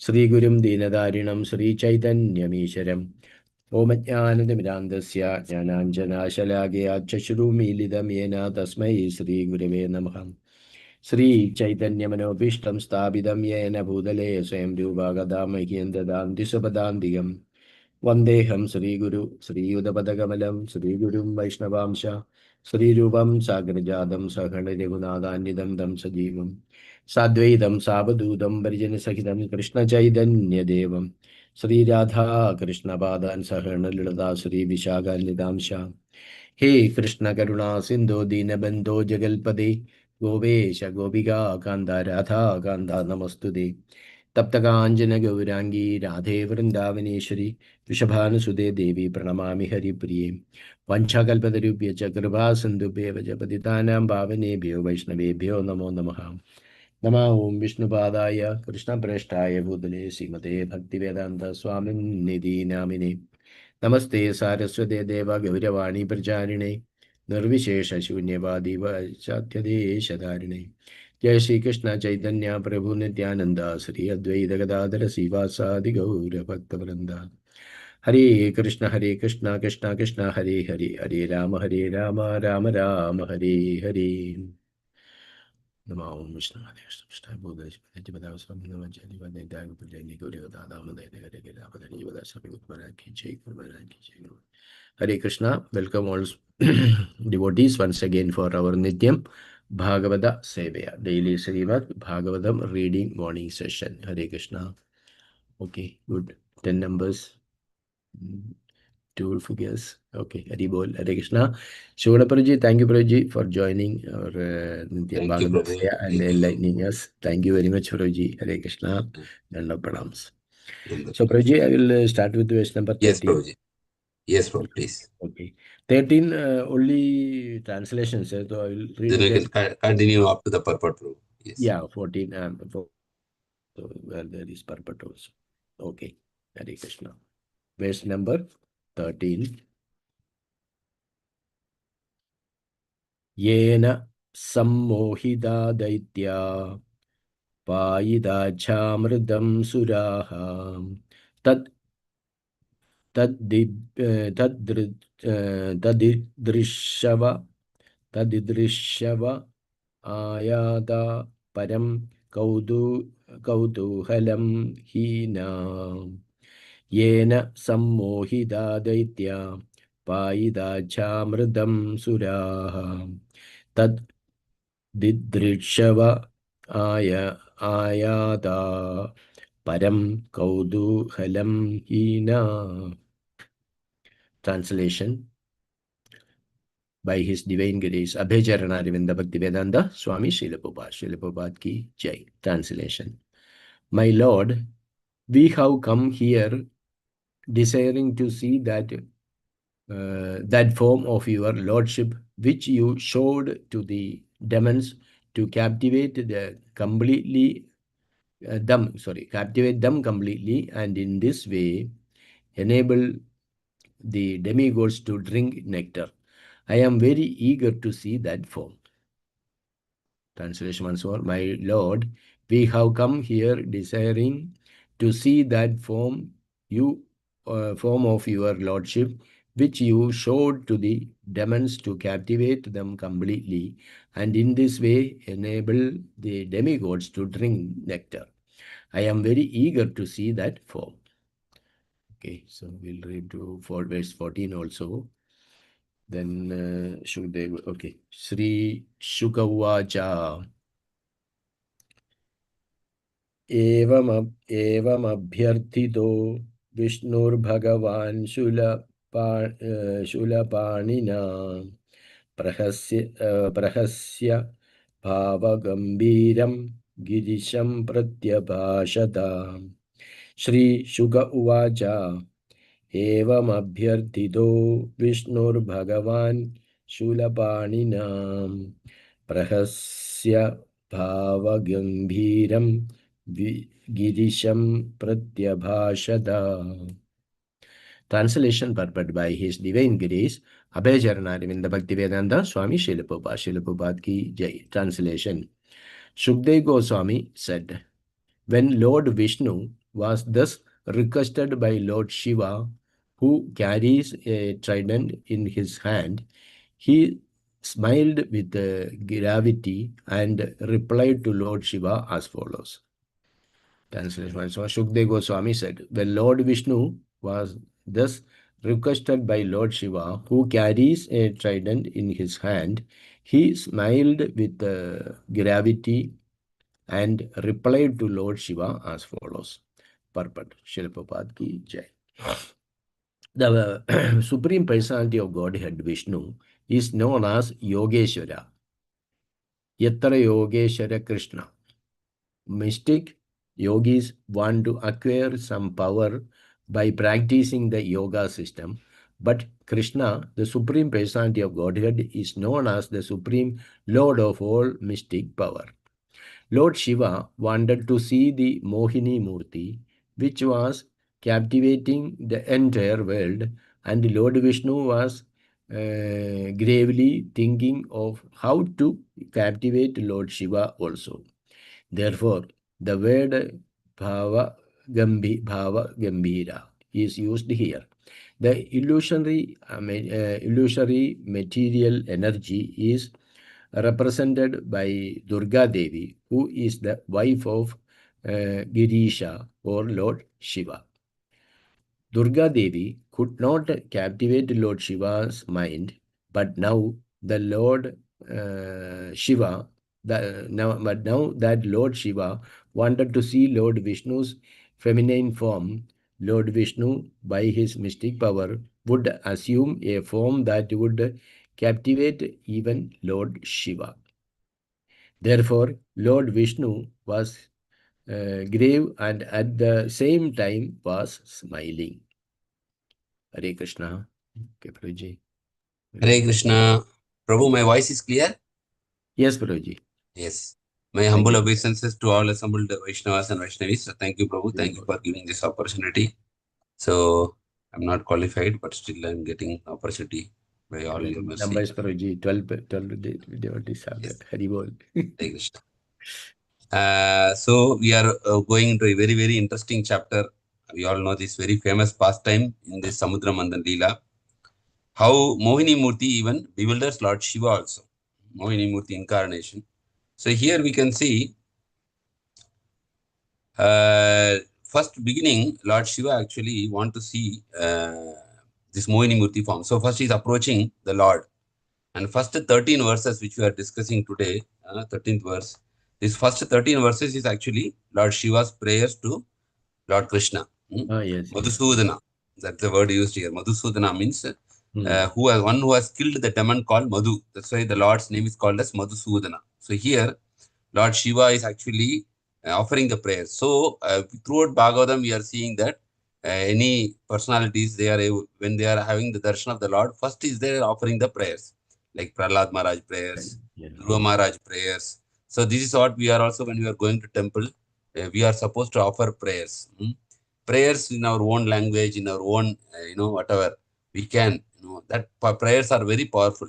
ശ്രീഗുരും ദീനതാരിണം ശ്രീചൈതന്യമീശ്വരം ഓമജ്ഞാനതിമിരാന്തസ്യ ജ്ഞാനാഞ്ജനാശലാകയാ ചക്ഷുരുമീലിതം യേന തസ്മൈ ശ്രീഗുരവേ നമഃ. ശ്രീചൈതന്യമനോഭീഷ്ടം സ്ഥാപിതം യേന ഭൂതലേ സ്വയം രൂപഗതാ മഹ്യം ദദാന്തി സ്വപദാന്തികം. വന്ദേഹം ശ്രീഗുരു ശ്രീയുതപദകമലം ശ്രീഗുരും വൈഷ്ണവാംശ ശ്രീരൂപം സാഗ്രജാതം സഹണ രഘുനാഥാന്വിതം തം സജീവം സാദ്വൈതം സാവധൂതം പരിജനസഹിതം കൃഷ്ണചൈതന്യദേവം ശ്രീരാധാ കൃഷ്ണപാദാൻ സഹണ ലളിതാ ശ്രീ വിശാഖാന്വിതാംശ. ഹേ കൃഷ്ണ കരുണാ സിന്ധോ ദീനബന്ധോ ജഗൽപദേ ഗോപേശ ഗോപികാ കാന്ത രാധാ കാന്ത നമസ്തുതേ. തപ്തകാഞ്ചന ഗൗരാംഗീ രാധേ വൃന്ദാവനേശ്വരി വൃഷഭാനുസുതേ ദേവി പ്രണമാമി ഹരിപ്രിയേ. വഞ്ചാകൽപതരുഭ്യശ്ച കൃപാ സിന്ധുഭ്യവ ച പതിതാനാം പാവനേഭ്യോ വൈഷ്ണവേഭ്യോ നമോ നമഃ. നമഃ ഓം വിഷ്ണുപാദായ കൃഷ്ണപ്രേഷ്ഠായ ഭൂതലേ ശ്രീമതേ ഭക്തിവേദാന്ത സ്വാമിനിധി നാമിനേ. നമസ്തേ സാരസ്വതേ ദേവ ഗൗരവാണി പ്രചാരിണേ നിർവിശേഷ ശൂന്യവാദി വാചാത്യദേശധാരിണേ. ജയ ശ്രീകൃഷ്ണ ചൈതന്യ പ്രഭു നിത്യാനന്ദ ശ്രീ അദ്വൈത ഗദാധര ശ്രീവാസാദി ഗൗരഭക്തവൃന്ദ. ഹരേ കൃഷ്ണ കൃഷ്ണ കൃഷ്ണ ഹരേ ഹരേ ഹരേ രാമ രാമ രാമ ഹരേ ഹരേ. നമോ വിഷ്ണുപദേ വിഷ്ണുപദായ Hare Krishna. Welcome all devotees once again for our Nityam Bhagavata Sevaya, daily Srimad Bhagavatam reading morning session. Hare Krishna. Okay, good. 10 numbers. 2 figures. Okay, Hari Bol, Hare Krishna. Shugana Prabhuji, thank you Prabhuji for joining our Nityam Bhagavatam Sevaya and enlightening us. Thank you very much Prabhuji. Hare Krishna. Danda pranams. So Prabhuji, I will start with verse number 13. Yes, Prabhuji. Yes, Prabhuji, please. Okay. 13 only translations. So I will read. Then I can continue up to the purport, Prabhuji. Yes. Yeah, 14. So where there is purport also. Okay. Hare Krishna. Verse number 13. Yena sammohida daitya payidachamridam suraha tadidrishava ayada param kautuhalam hina. Yena sammohida daitya payidachamridam suraha tadidrishava ayada param kautuhalam hina. Translation by His Divine Grace Abhayacharana Arvinda Bhaktivedanta Swami Srila Prabhupada. Srila Prabhupada ki Jai. Translation. My Lord, we have come here desiring to see that form of your Lordship which you showed to the demons to captivate them completely, and in this way enable the demigods to drink nectar. I am very eager to see that form. Translation once more. My Lord, we have come here desiring to see that form of your Lordship which you showed to the demons to captivate them completely, and in this way enable the demigods to drink nectar. I am very eager to see that form. Okay, so we'll read to verse 14 also. Then Shukdev. Okay, Sri Shuka Uvacha evam abhyarthito Vishnur Bhagavan Shulapanina prahasya bhavagambiram girisham pratyabhashata. Sri Shuka Uvacha evam abhyarthito Vishnur Bhagavan Shulapanina prahasya bhavagambhiram girisham pratyabhashada. Translation purport by His Divine Grace Abhayacharana Arvinda Bhaktivedanta Swami Srila Prabhupada. Srila Prabhupada ki Jai. Translation. Shukdev Goswami said, when Lord Vishnu was thus requested by Lord Shiva, who carries a trident in his hand. He smiled with gravity and replied to Lord Shiva as follows. Translation. So Shukdev Goswami said, when Lord Vishnu was thus requested by Lord Shiva, who carries a trident in his hand, he smiled with gravity and replied to Lord Shiva as follows. Purport. Srila Prabhupada ki jai. The Supreme Personality of Godhead Vishnu is known as Yogeshwara. Yatra Yogeshwara Krishna. Mystic yogis want to acquire some power by practicing the yoga system, but Krishna, the Supreme Personality of Godhead, is known as the Supreme Lord of all mystic power. Lord Shiva wanted to see the Mohini Murti, which was captivating the entire world, and Lord Vishnu was gravely thinking of how to captivate Lord Shiva also. Therefore, the word Bhava Gambhira is used here. The illusory material energy is represented by Durga Devi, who is the wife of Girisha or Lord Shiva. Durga Devi could not captivate Lord Shiva's mind, but now the Lord Shiva, but now that Lord Shiva wanted to see Lord Vishnu's feminine form, Lord Vishnu, by his mystic power, would assume a form that would captivate even Lord Shiva. Therefore, Lord Vishnu was grave and at the same time was smiling. Hare Krishna. Okay, Prabhuji. Hare Krishna. Prabhu, my voice is clear? Yes, Prabhuji. Yes. My Thank humble you. obeisances to all assembled Vaishnavas and Vaishnavis. So thank you, Prabhu. Very Thank you good. for giving this opportunity. So I'm not qualified, but still I'm getting opportunity by all your mercy. Numbers, Prabhuji. 12 devotees have Yes. that. Hari Bol. Hare Krishna. So we are going into a very, very interesting chapter. We all know this very famous pastime in this Samudra Mandan Leela. How Mohini Murti even bewilders Lord Shiva also. Mohini Murti incarnation. So here we can see first beginning, Lord Shiva actually want to see this Mohini Murti form. So first he is approaching the Lord. And first 13 verses which we are discussing today, 13th verse, this first 13 verses is actually Lord Shiva's prayers to Lord Krishna. Oh, yes. Madhusudana, that's the word used here. Madhusudana means one who has killed the demon called Madhu. That's why the Lord's name is called as Madhusudana. So here, Lord Shiva is actually offering the prayers. So throughout Bhagavatam, we are seeing that any personalities, when they are having the darshan of the Lord, first is they are offering the prayers, like Prahlad Maharaj prayers, Yes. Dhruva Maharaj prayers. So this is what we are also, when we are going to temple, we are supposed to offer prayers. Prayers in our own language, in our own, whatever we can, that prayers are very powerful.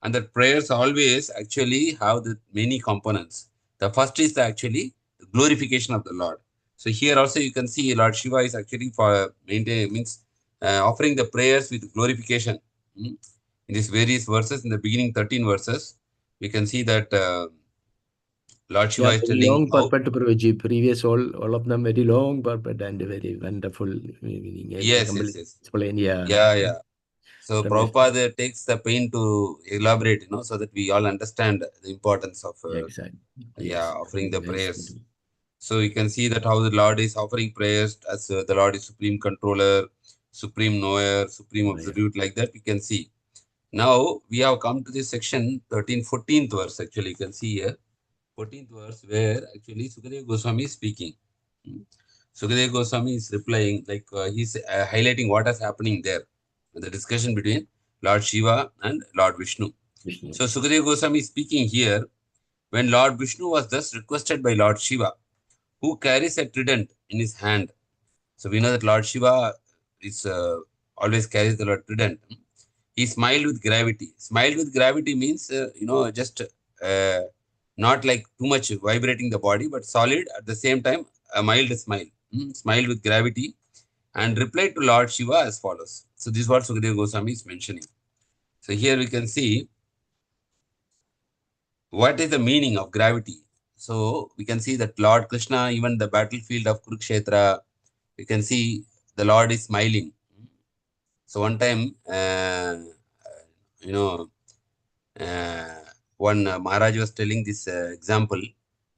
And the prayers always actually have the many components. The first is actually the glorification of the Lord. So here also you can see Lord Shiva is actually for offering the prayers with glorification. In these various verses, in the beginning 13 verses, we can see that Lord Shiva Yeah, is very telling long how. purport, Prabhuji. Previous all of them very long purport and very wonderful meaning. Yes, yes, yes. Explain, yeah. Yeah, yeah. So From Prabhupada takes the pain to elaborate, so that we all understand the importance of exactly. Yes. offering the Nice. prayers. So you can see that how the Lord is offering prayers as the Lord is supreme controller, supreme knower, supreme Oh, yeah. absolute, like that we can see. Now we have come to this section 13, 14th verse. Actually, you can see here 14th verse where actually Sukadeva Goswami is speaking. Sukadeva Goswami is replying, like he's highlighting what is happening there, the discussion between Lord Shiva and Lord Vishnu. Vishnu. So Sukadeva Goswami is speaking here when Lord Vishnu was thus requested by Lord Shiva, who carries a trident in his hand. So we know that Lord Shiva is always carries the Lord trident. He smiled with gravity. Smiled with gravity means, just not like too much vibrating the body, but solid at the same time, a mild smile. smiled with gravity, and replied to Lord Shiva as follows. So this is what Sukadeva Goswami is mentioning. So here we can see what is the meaning of gravity. So we can see that Lord Krishna, even the battlefield of Kurukshetra, we can see the Lord is smiling. So one time, you know, uh, one Maharaj was telling this example,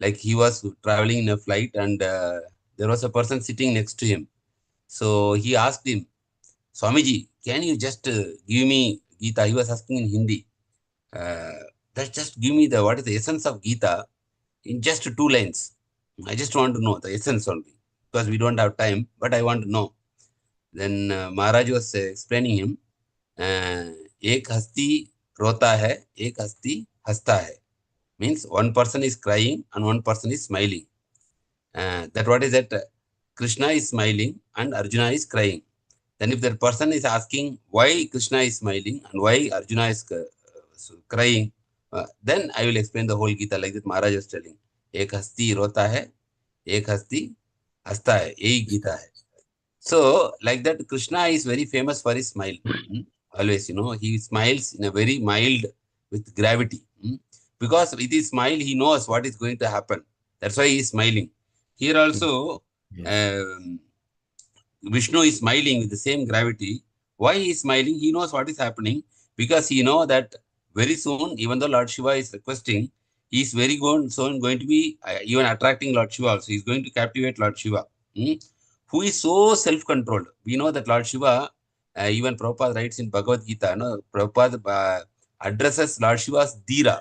like he was traveling in a flight and there was a person sitting next to him. So he asked him, Swamiji, can you just give me Gita? He was asking in Hindi. Uh, just give me the what is the essence of Gita in just 2 lines. I just want to know the essence only because we don't have time, but I want to know. Then Maharaj was explaining him, एक हस्ती रोता है, एक हस्ती हंसता है. Means one person is crying and one person is smiling. That what is that? Krishna is smiling and Arjuna is crying. Then if that person is asking why Krishna is smiling and why Arjuna is crying, then I will explain the whole Gita like that Maharaj was telling. एक हस्ती रोता है, एक हस्ती हंसता है, यही गीता है. So like that Krishna is very famous for his smile. Always, he smiles in a very mild with gravity. Because with his smile, he knows what is going to happen. That's why he is smiling. Here also, Vishnu is smiling with the same gravity. Why he is smiling? He knows what is happening because he knows that very soon, even though Lord Shiva is requesting, he is very soon going to be even attracting Lord Shiva also. He is going to captivate Lord Shiva, who is so self-controlled. We know that Lord Shiva, even Prabhupada writes in Bhagavad Gita, Prabhupada addresses Lord Shiva as Dhira.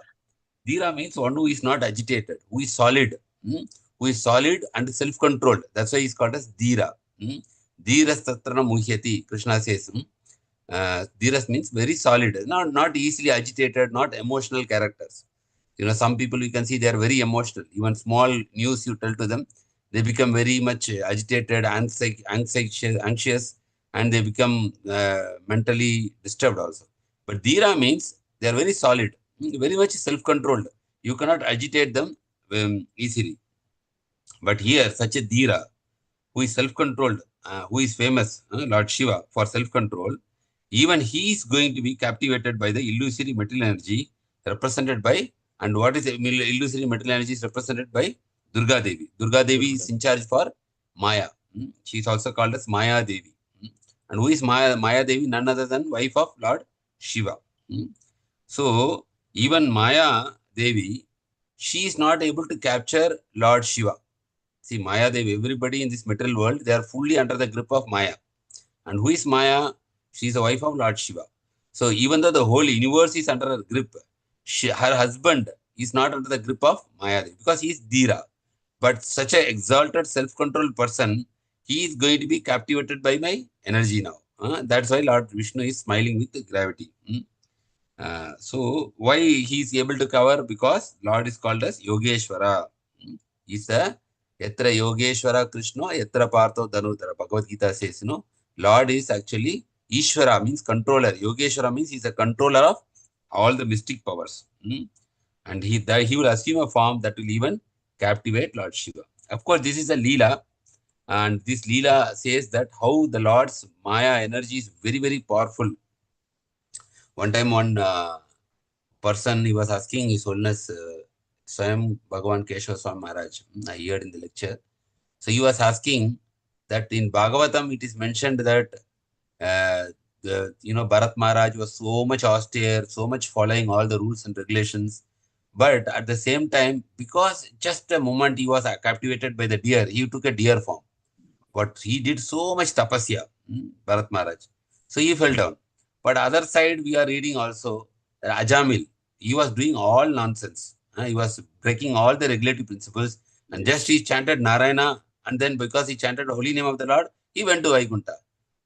Dhira means one who is not agitated, who is solid, who is solid and self-controlled. That's why he is called as Dhira. Dhiras tatrana muhyati, Krishna says. Dhiras means very solid, not easily agitated, not emotional characters. Some people you can see they are very emotional. Even small news you tell to them, they become very much agitated, anxious, and they become mentally disturbed also. But Dhira means they are very solid, very much self-controlled. You cannot agitate them easily. But here, such a Dhira, who is self-controlled, who is famous, Lord Shiva, for self-control, even he is going to be captivated by the illusory material energy represented by, and what is the illusory material energy is represented by Durga Devi. Durga Devi is in charge for Maya. She is also called as Maya Devi. And who is Maya? Maya Devi? None other than wife of Lord Shiva. So, even Maya Devi, she is not able to capture Lord Shiva. See, Maya Devi, everybody in this material world, they are fully under the grip of Maya. And who is Maya? She is the wife of Lord Shiva. So even though the whole universe is under her grip, her husband is not under the grip of Maya Devi because he is Dhira. But such an exalted, self-controlled person, he is going to be captivated by my energy now. That's why Lord Vishnu is smiling with gravity. So why he is able to cover? Because Lord is called as Yogeshwara. He's a Yatra Yogeshwara Krishna, Yatra Partho Dhanudhara. Bhagavad Gita says, Lord is actually Ishvara, means controller. Yogeshwara means he's a controller of all the mystic powers. And he will assume a form that will even captivate Lord Shiva. Of course, this is a Leela. And this Leela says that how the Lord's Maya energy is very, very powerful. One time, one person, he was asking His Holiness Swayam Bhagavan Keshava Swami Maharaj. I heard in the lecture. So he was asking that in Bhagavatam it is mentioned that Bharat Maharaj was so much austere, so much following all the rules and regulations. But at the same time, because just a moment he was captivated by the deer, he took a deer form. But he did so much tapasya, Bharat Maharaj. So he fell down. But other side, we are reading also that Ajamil, he was doing all nonsense. He was breaking all the regulatory principles. And just he chanted Narayana, and then because he chanted the holy name of the Lord, he went to Vaikuntha.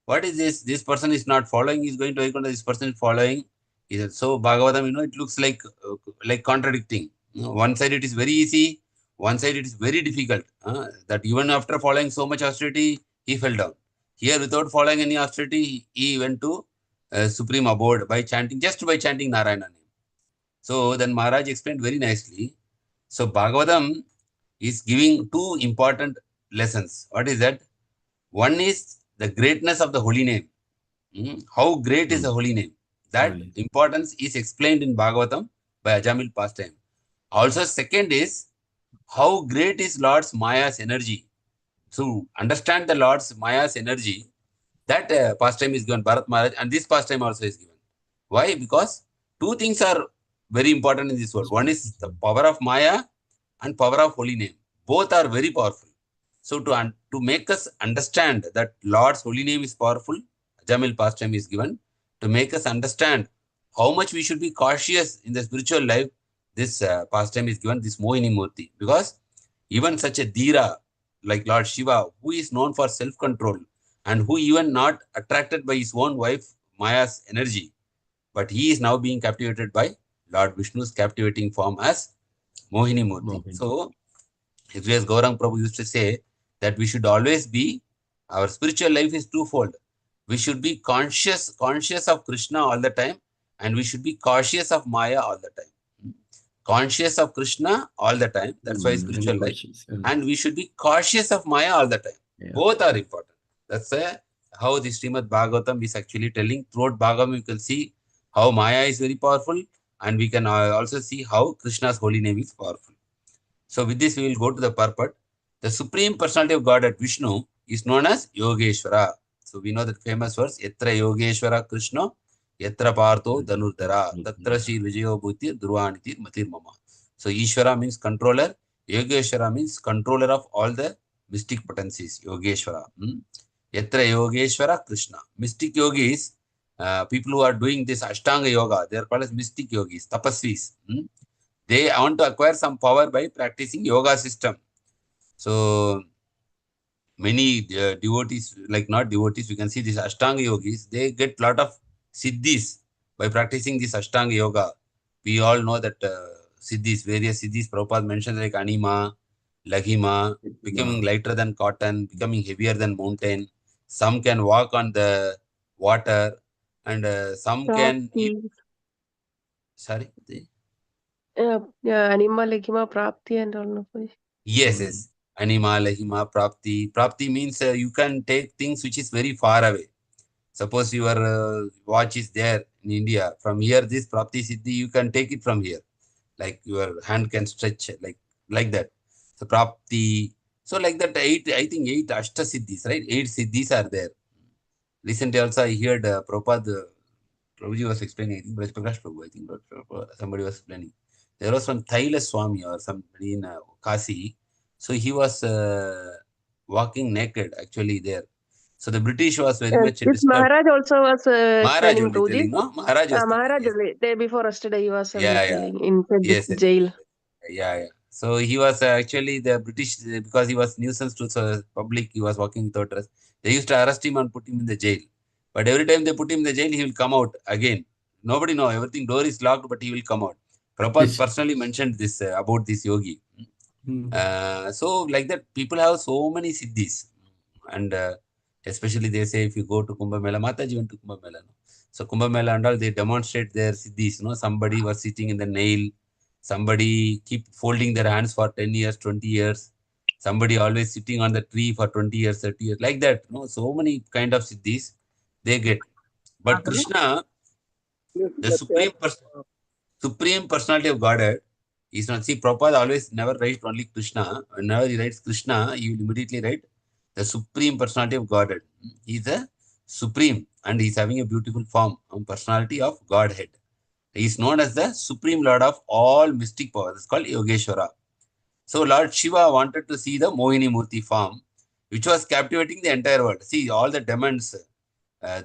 What is this? This person is not following, he is going to Vaikuntha, this person is following. He said, so Bhagavatam, it looks like contradicting. One side it is very easy, one side it is very difficult. That even after following so much austerity, he fell down. Here, without following any austerity, he went to supreme abode just by chanting Narayana name. So then Maharaj explained very nicely. So Bhagavatam is giving two important lessons. What is that? One is the greatness of the holy name. How great is the holy name? That importance is explained in Bhagavatam by Ajamil pastime. Also, second is how great is Lord's Maya's energy. So, understand the Lord's Maya's energy. That pastime is given Bharat Maharaj, and this pastime also is given. Why? Because two things are very important in this world. One is the power of Maya and power of holy name. Both are very powerful. So to make us understand that Lord's holy name is powerful, Jamil pastime is given to make us understand how much we should be cautious in the spiritual life. This pastime is given, this Mohini Murti, because even such a Dhira like Lord Shiva, who is known for self-control and who even not attracted by his own wife Maya's energy, but he is now being captivated by Lord Vishnu's captivating form as Mohini Murti. So, as Gaurang Prabhu used to say, that we should always be, our spiritual life is twofold. We should be conscious of Krishna all the time, and we should be cautious of Maya all the time. Conscious of Krishna all the time, that's why spiritual life. And we should be cautious of Maya all the time. Yeah. Both are important. That's how the Srimad Bhagavatam is actually telling. Throughout Bhagavatam, you can see how Maya is very powerful, and we can also see how Krishna's holy name is powerful. So with this, we will go to the purport. The Supreme Personality of God at Vishnu is known as Yogeshwara. So we know that famous verse, Yatra Yogeshwara Krishna, Yatra Partho Dhanurdhara, Tatra Shri Vijayo Bhuti Dhruvaniti Matir Mama. So Ishvara means controller, Yogeshwara means controller of all the mystic potencies, Yogeshwara. Yatra Yogeshwara Krishna. Mystic yogis, people who are doing this Ashtanga yoga, they are called as mystic yogis, tapasvis. They want to acquire some power by practicing yoga system. So many devotees, like not devotees, we can see these Ashtanga yogis, they get lot of siddhis by practicing this Ashtanga yoga. We all know that siddhis, various siddhis, Prabhupada mentioned like anima, laghima, becoming lighter than cotton, becoming heavier than mountain. Some can walk on the water, and some can eat. Sorry? Anima, laghima, prapti and all. Yes, yes. Anima, lahima, prapti. Prapti means you can take things which is very far away. Suppose your watch is there in India. From here, this prapti siddhi, you can take it from here. Like your hand can stretch like that. So prapti. So like that, I think 8 ashta siddhis, right? 8 siddhis are there. Recently also I heard Prabhupada, Prabhuji was explaining, I think Braj Prakash Prabhu, I think somebody was explaining. There was some Thaila Swami or somebody in Kasi. So he was walking naked actually there. So the British was very much disturbed. Maharaj also was Maharaj only telling, no? Maharaj was Maharaj telling, yes. Day before yesterday he was telling in yes, jail. Yeah. So he was actually the British, because he was nuisance to the public, he was walking without dress. They used to arrest him and put him in the jail. But every time they put him in the jail, he will come out again. Nobody know, everything, door is locked, but he will come out. Prabhupada personally mentioned this about this yogi. So like that, people have so many siddhis. And especially they say, if you go to Kumbh Mela, Mataji went to Kumbh Mela. No? So Kumbh Mela and all, they demonstrate their siddhis. Somebody was sitting in the nail. Somebody keep folding their hands for 10 years, 20 years. Somebody always sitting on the tree for 20 years, 30 years. Like that. So many kind of siddhis they get. But Krishna, the supreme personality of Godhead, is not. See, Prabhupada always never writes only Krishna. Whenever he writes Krishna, he will immediately write the supreme personality of Godhead. He is a supreme, and he is having a beautiful form and personality of Godhead. He is known as the Supreme Lord of all mystic powers. It's called Yogeshwara. So Lord Shiva wanted to see the Mohini Murti form, which was captivating the entire world. See, all the demons,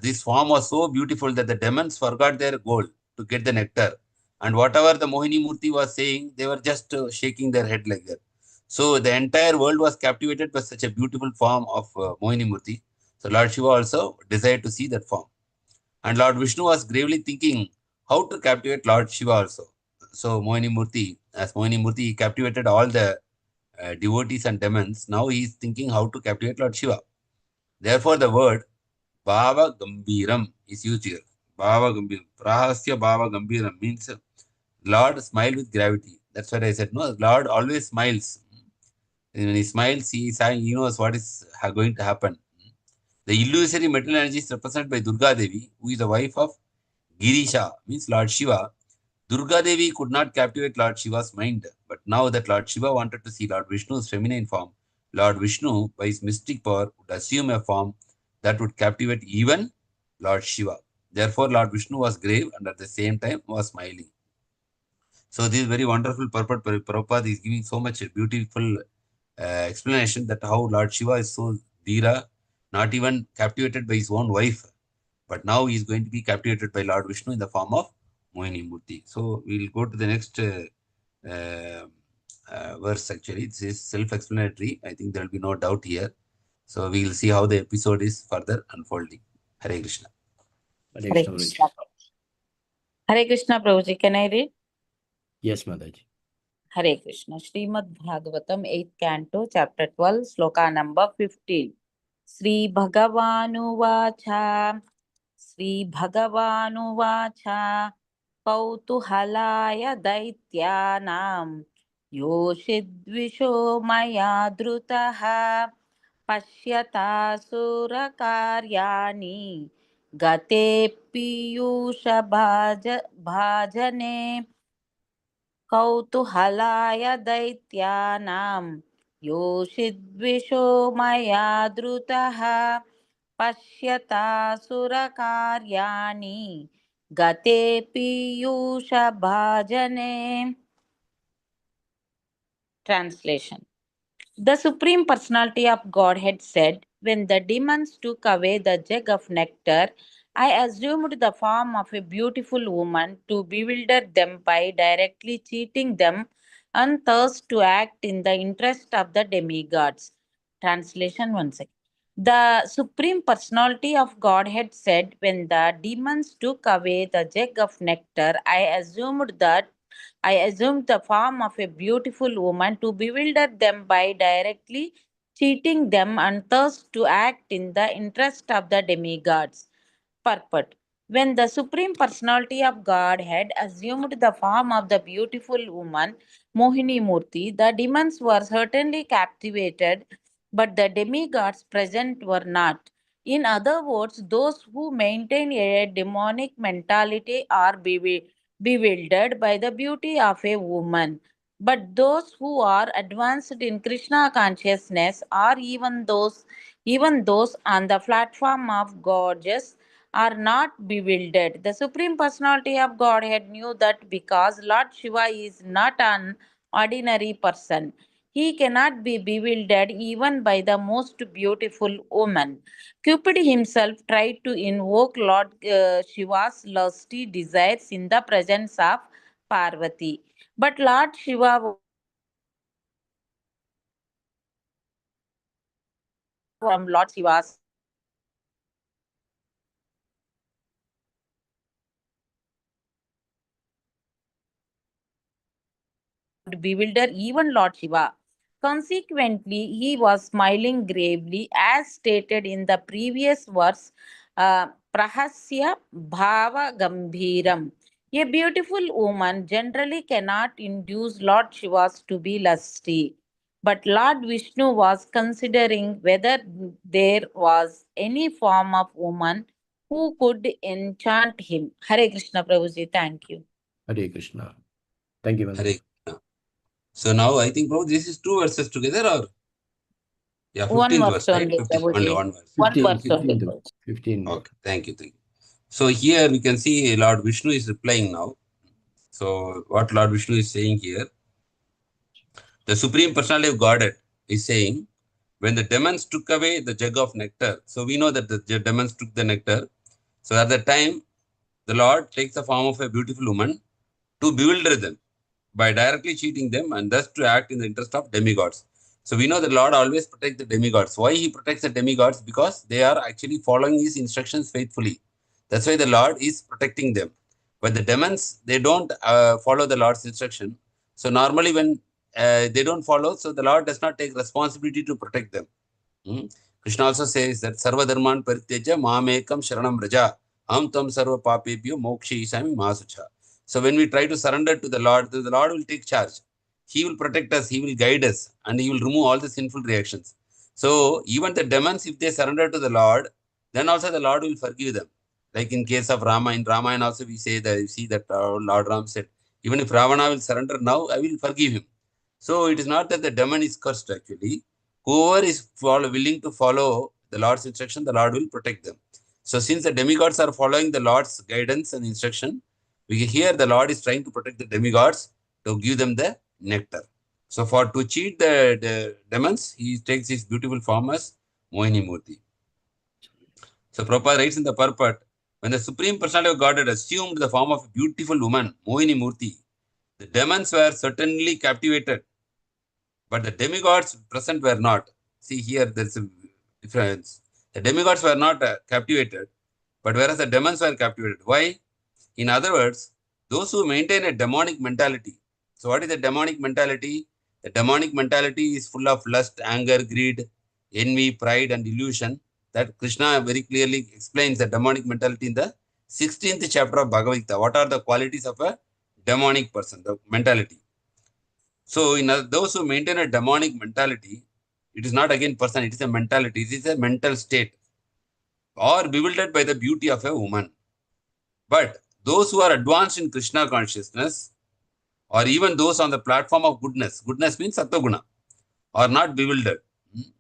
this form was so beautiful that the demons forgot their goal to get the nectar. And whatever the Mohini Murti was saying, they were just shaking their head like that. So the entire world was captivated by such a beautiful form of Mohini Murti. So Lord Shiva also desired to see that form. And Lord Vishnu was gravely thinking how to captivate Lord Shiva also. So Mohini Murti, as Mohini Murti, he captivated all the devotees and demons. Now he is thinking how to captivate Lord Shiva. Therefore, the word Bhava Gambiram is used here. Bhava Gambiram. Prahasya Bhava Gambiram means Lord smile with gravity. That's what I said. No, Lord always smiles. When he smiles, he knows what is going to happen. The illusory material energy is represented by Durga Devi, who is the wife of Girisha, means Lord Shiva. Durga Devi could not captivate Lord Shiva's mind, but now that Lord Shiva wanted to see Lord Vishnu's feminine form, Lord Vishnu, by his mystic power, would assume a form that would captivate even Lord Shiva. Therefore, Lord Vishnu was grave and at the same time was smiling. So this is very wonderful purport. Prabhupada is giving so much beautiful explanation that how Lord Shiva is so Dhira, not even captivated by his own wife, but now he is going to be captivated by Lord Vishnu in the form of Mohini Murti. So we will go to the next verse actually. This is self-explanatory. I think there will be no doubt here. So we will see how the episode is further unfolding. Hare Krishna. Hare Hare Krishna. Krishna. Hare Krishna, Prabhuji. Can I read? Yes, Mataji. Hare Krishna. Srimad Bhagavatam, 8th Canto, chapter 12, sloka number 15. Sri Bhagavanuvacha. Sri Bhagavanuvacha. Kautuhalaya daityanam. Yoshidvisho maya drutaha. Pashyata surakaryani. Gate piyusha bhajane. कौतूहलाय दैत्यानां योषिद्विषो मया धृतः पश्यतासुरकार्याणि गते पीयूषभाजने. Translation. The Supreme Personality of Godhead said, when the demons took away the jug of nectar, I assumed the form of a beautiful woman to bewilder them by directly cheating them and thus to act in the interest of the demigods. Translation once again. The Supreme Personality of Godhead said, when the demons took away the jug of nectar, I assumed the form of a beautiful woman to bewilder them by directly cheating them and thus to act in the interest of the demigods. Purport. When the Supreme Personality of Godhead assumed the form of the beautiful woman, Mohini Murti, the demons were certainly captivated, but the demigods present were not. In other words, those who maintain a demonic mentality are bewildered by the beauty of a woman. But those who are advanced in Krishna consciousness, or even those on the platform of gorgeous, are not bewildered. The Supreme Personality of Godhead knew that because Lord Shiva is not an ordinary person, he cannot be bewildered even by the most beautiful woman. Cupid himself tried to invoke Lord Shiva's lusty desires in the presence of Parvati. But Lord Shiva was unable to withhold his from Lord Shiva's would bewilder even Lord Shiva. Consequently, he was smiling gravely, as stated in the previous verse, Prahasya Bhava Gambhiram. A beautiful woman generally cannot induce Lord Shivas to be lusty. But Lord Vishnu was considering whether there was any form of woman who could enchant him. Hare Krishna Prabhuji, thank you. Hare Krishna. Thank you, Hare Mataji. Krishna. So now I think, bro, this is two verses together or? Yeah, One 15th verse verse, right? only, 15, only Prabhuji. one verse. One 15, verse only. 15, 15. Okay, thank you. So here we can see Lord Vishnu is replying now. So what Lord Vishnu is saying here, the Supreme Personality of Godhead is saying, when the demons took away the jug of nectar, so we know that the demons took the nectar. So at that time, the Lord takes the form of a beautiful woman to bewilder them by directly cheating them and thus to act in the interest of demigods. So we know the Lord always protects the demigods. Why he protects the demigods? Because they are actually following his instructions faithfully. That's why the Lord is protecting them. But the demons, they don't follow the Lord's instruction. So normally when they don't follow, so the Lord does not take responsibility to protect them. Hmm? Krishna also says that Sarva Dharman Parityaja Mamekam Sharanam Raja Am Tam Sarva Papebhyo Moksha Isami Masucha. So when we try to surrender to the Lord will take charge. He will protect us, he will guide us, and he will remove all the sinful reactions. So even the demons, if they surrender to the Lord, then also the Lord will forgive them. Like in case of Rama, in Ramayana also we say that, you see that Lord Ram said, even if Ravana will surrender now, I will forgive him. So it is not that the demon is cursed actually. Whoever is willing to follow the Lord's instruction, the Lord will protect them. So since the demigods are following the Lord's guidance and instruction, we hear the Lord is trying to protect the demigods to give them the nectar. So for to cheat the demons, he takes his beautiful form as Mohini Murti. So Prabhupada writes in the purport, when the Supreme Personality of Godhead assumed the form of a beautiful woman, Mohini Murti, the demons were certainly captivated, but the demigods present were not. See here, there's a difference. The demigods were not captivated, but whereas the demons were captivated. Why? In other words, those who maintain a demonic mentality. So what is the demonic mentality? The demonic mentality is full of lust, anger, greed, envy, pride, and illusion. That Krishna very clearly explains the demonic mentality in the 16th chapter of Bhagavad Gita. What are the qualities of a demonic person, the mentality? So in those who maintain a demonic mentality, it is not again person, it is a mentality, it is a mental state, or bewildered by the beauty of a woman. But those who are advanced in Krishna consciousness, or even those on the platform of goodness, goodness means Sattva-guna, are not bewildered.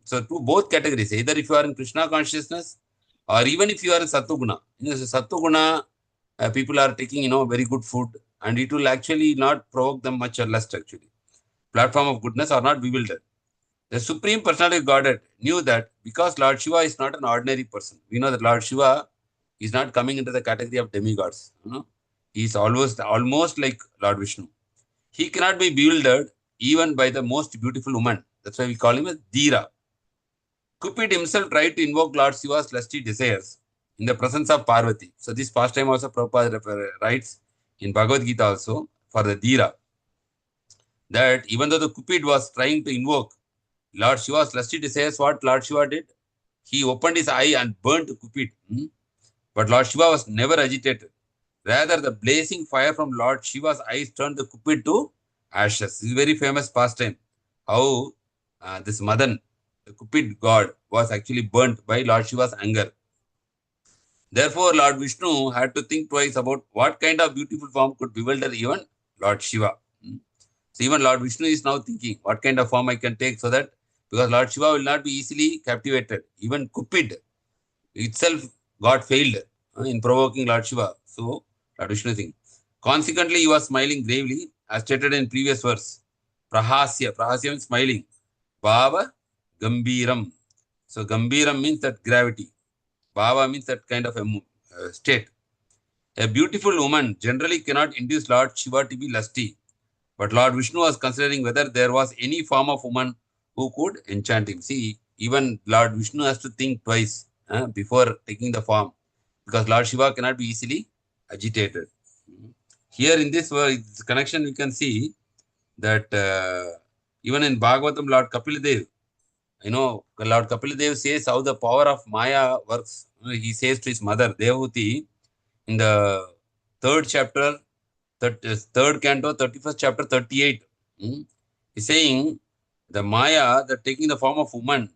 So to both categories, either if you are in Krishna consciousness, or even if you are in Sattva-guna. Sattva-guna, people are taking, very good food, and it will actually not provoke them much or lust actually. Platform of goodness are not bewildered. The Supreme Personality of Godhead knew that because Lord Shiva is not an ordinary person. We know that Lord Shiva is not coming into the category of demigods. He is almost like Lord Vishnu. He cannot be bewildered even by the most beautiful woman. That's why we call him as Dhira. Cupid himself tried to invoke Lord Shiva's lusty desires in the presence of Parvati. So this pastime also Prabhupada writes in Bhagavad Gita also for the Dhira, that even though the Cupid was trying to invoke Lord Shiva's lusty desires, what Lord Shiva did? He opened his eye and burnt Cupid. But Lord Shiva was never agitated. Rather, the blazing fire from Lord Shiva's eyes turned the Cupid to ashes. This is a very famous pastime. How this Madan, the Cupid god, was actually burnt by Lord Shiva's anger. Therefore, Lord Vishnu had to think twice about what kind of beautiful form could bewilder even Lord Shiva. So even Lord Vishnu is now thinking what kind of form I can take so that, because Lord Shiva will not be easily captivated. Even Cupid itself got failed in provoking Lord Shiva. So Lord Vishnu thinking. Consequently, he was smiling gravely, as stated in previous verse. Prahasya. Prahasya means smiling. Bhava Gambiram. So Gambiram means that gravity. Bhava means that kind of a state. A beautiful woman generally cannot induce Lord Shiva to be lusty. But Lord Vishnu was considering whether there was any form of woman who could enchant him. See, even Lord Vishnu has to think twice before taking the form, because Lord Shiva cannot be easily agitated. Here in this connection, we can see that even in Bhagavatam, Lord Kapila Lord Kapila says how the power of Maya works. He says to his mother, Devahuti, in the third chapter, third canto, 31st chapter, 38. He's saying the Maya, that taking the form of woman,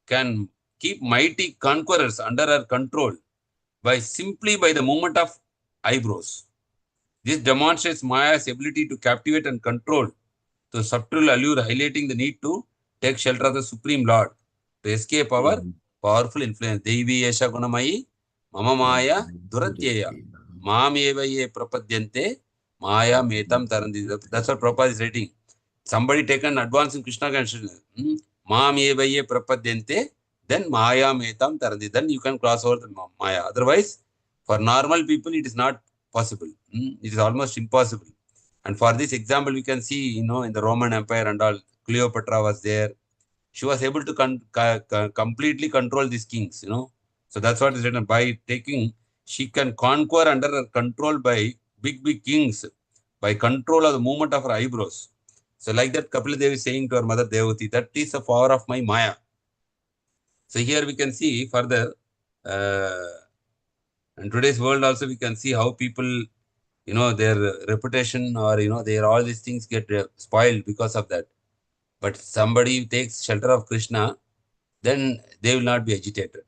can keep mighty conquerors under her control simply by the movement of eyebrows. This demonstrates Maya's ability to captivate and control to subtle allure, highlighting the need to take shelter of the Supreme Lord to escape our powerful influence. Devi Yesha Gunamayi, Mama Maya Duratyeya, Mam Eva Ye Prapadyante, Maya Metam Tarandi. That's what Prabhupada is writing. Somebody taken advance in Krishna consciousness. Mam Eva Ye Prapadyante, then Maya Metam Tarandi. Then you can cross over the Maya. Otherwise, for normal people, it is not possible. It is almost impossible. And for this example, we can see, in the Roman Empire and all, Cleopatra was there. She was able to completely control these kings, So that's what is written. By she can conquer under her control by big kings, by control of the movement of her eyebrows. So like that, Kapila Devi is saying to her mother Devati, that is the power of my Maya. So here we can see further, in today's world also we can see how people their reputation, or their all these things get spoiled because of that. But somebody takes shelter of Krishna, then they will not be agitated.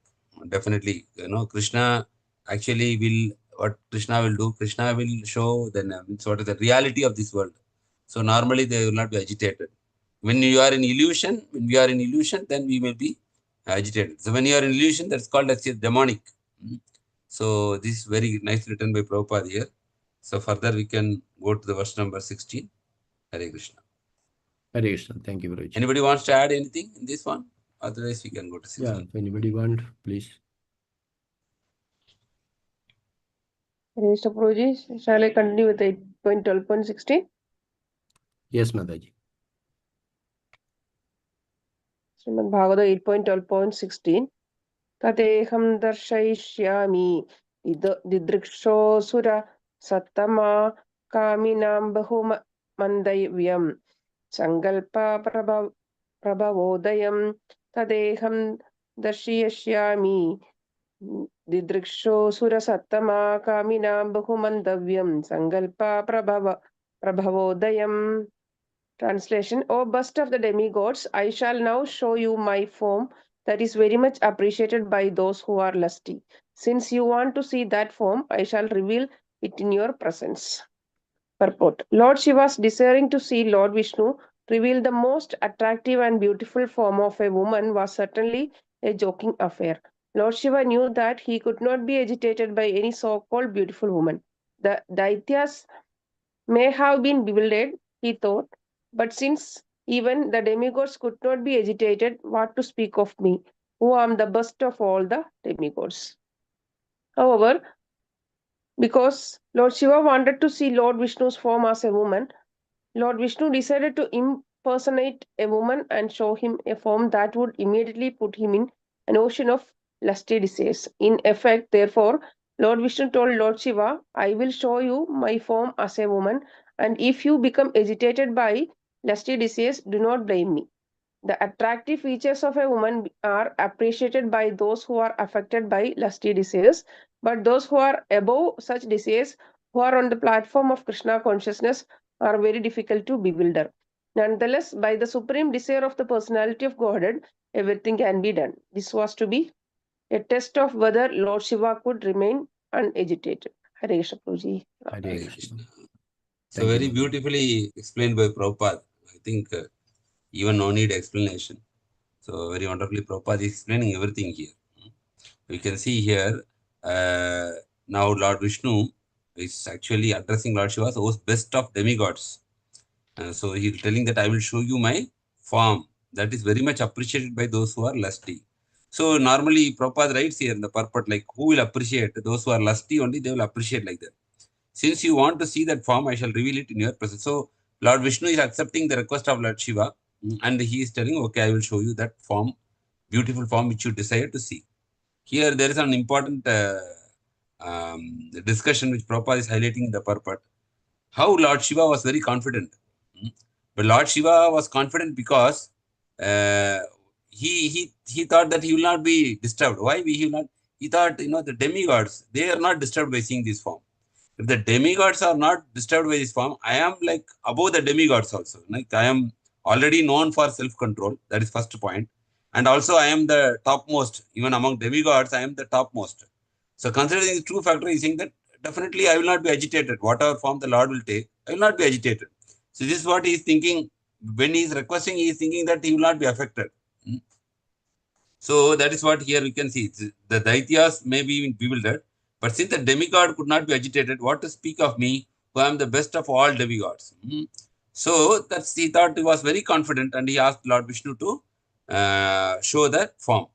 Definitely, Krishna actually will, what Krishna will do, Krishna will show then what is the reality of this world. So normally they will not be agitated. When you are in illusion, when we are in illusion, then we may be agitated. So when you are in illusion, that's called as demonic. So this is very nice written by Prabhupada here. So further we can go to the verse number 16. Hare Krishna. Hare Krishna. Thank you, Guruji. Anybody wants to add anything in this one? Otherwise we can go to 16. Yeah, if anybody want, please. Mr. Prabhuji, shall I continue with 8.12.16? Yes, Mataji. Srimad Bhagavatam 8.12.16. Tateham darshaishyami didrikshosura sattama kaminam bahumandavyam sankalpa prabhavodayam tadeham darshaishyami didrikshosura sattama kaminam bahumandavyam sankalpa prabhavodayam. Translation: O best of the demigods, I shall now show you my form that is very much appreciated by those who are lusty. Since you want to see that form, I shall reveal it in your presence. Purport: Lord Shiva's desiring to see Lord Vishnu reveal the most attractive and beautiful form of a woman was certainly a joking affair. Lord Shiva knew that he could not be agitated by any so-called beautiful woman. The Daityas may have been bewildered, he thought, but since even the demigods could not be agitated, what to speak of me, who am the best of all the demigods? However, because Lord Shiva wanted to see Lord Vishnu's form as a woman, Lord Vishnu decided to impersonate a woman and show him a form that would immediately put him in an ocean of lusty desires. In effect, therefore, Lord Vishnu told Lord Shiva, I will show you my form as a woman, and if you become agitated by lusty desires, do not blame me. The attractive features of a woman are appreciated by those who are affected by lusty desires, but those who are above such desires, who are on the platform of Krishna consciousness, are very difficult to bewilder. Nonetheless, by the supreme desire of the personality of Godhead, everything can be done. This was to be a test of whether Lord Shiva could remain unagitated. Hare Krishna Prabhuji. Hare Hare Krishna. Krishna. So Thank you, very Mataji. beautifully explained by Prabhupada. I think even no need explanation. So very wonderfully Prabhupada is explaining everything here. We can see here now Lord Vishnu is actually addressing Lord Shiva as the best of demigods. So he is telling that I will show you my form that is very much appreciated by those who are lusty. So normally Prabhupada writes here in the purport, like who will appreciate? Those who are lusty only, they will appreciate like that. Since you want to see that form, I shall reveal it in your presence. So Lord Vishnu is accepting the request of Lord Shiva, and he is telling, okay, I will show you that form, beautiful form which you desire to see. Here there is an important discussion which Prabhupada is highlighting in the purport. How Lord Shiva was very confident. But Lord Shiva was confident because uh, he thought that he will not be disturbed. Why he will not? He thought, the demigods, they are not disturbed by seeing this form. If the demigods are not disturbed by this form, I am like above the demigods also. Like I am already known for self-control. That is first point. And also I am the topmost. Even among demigods, I am the topmost. So considering the true factor, he is saying that definitely I will not be agitated. Whatever form the Lord will take, I will not be agitated. So this is what he is thinking. When he is requesting, he is thinking that he will not be affected. So that is what here we can see. The Daityas may be bewildered, but since the demigod could not be agitated, what to speak of me, who am the best of all demigods? So that's, he thought, he was very confident, and he asked Lord Vishnu to show that form.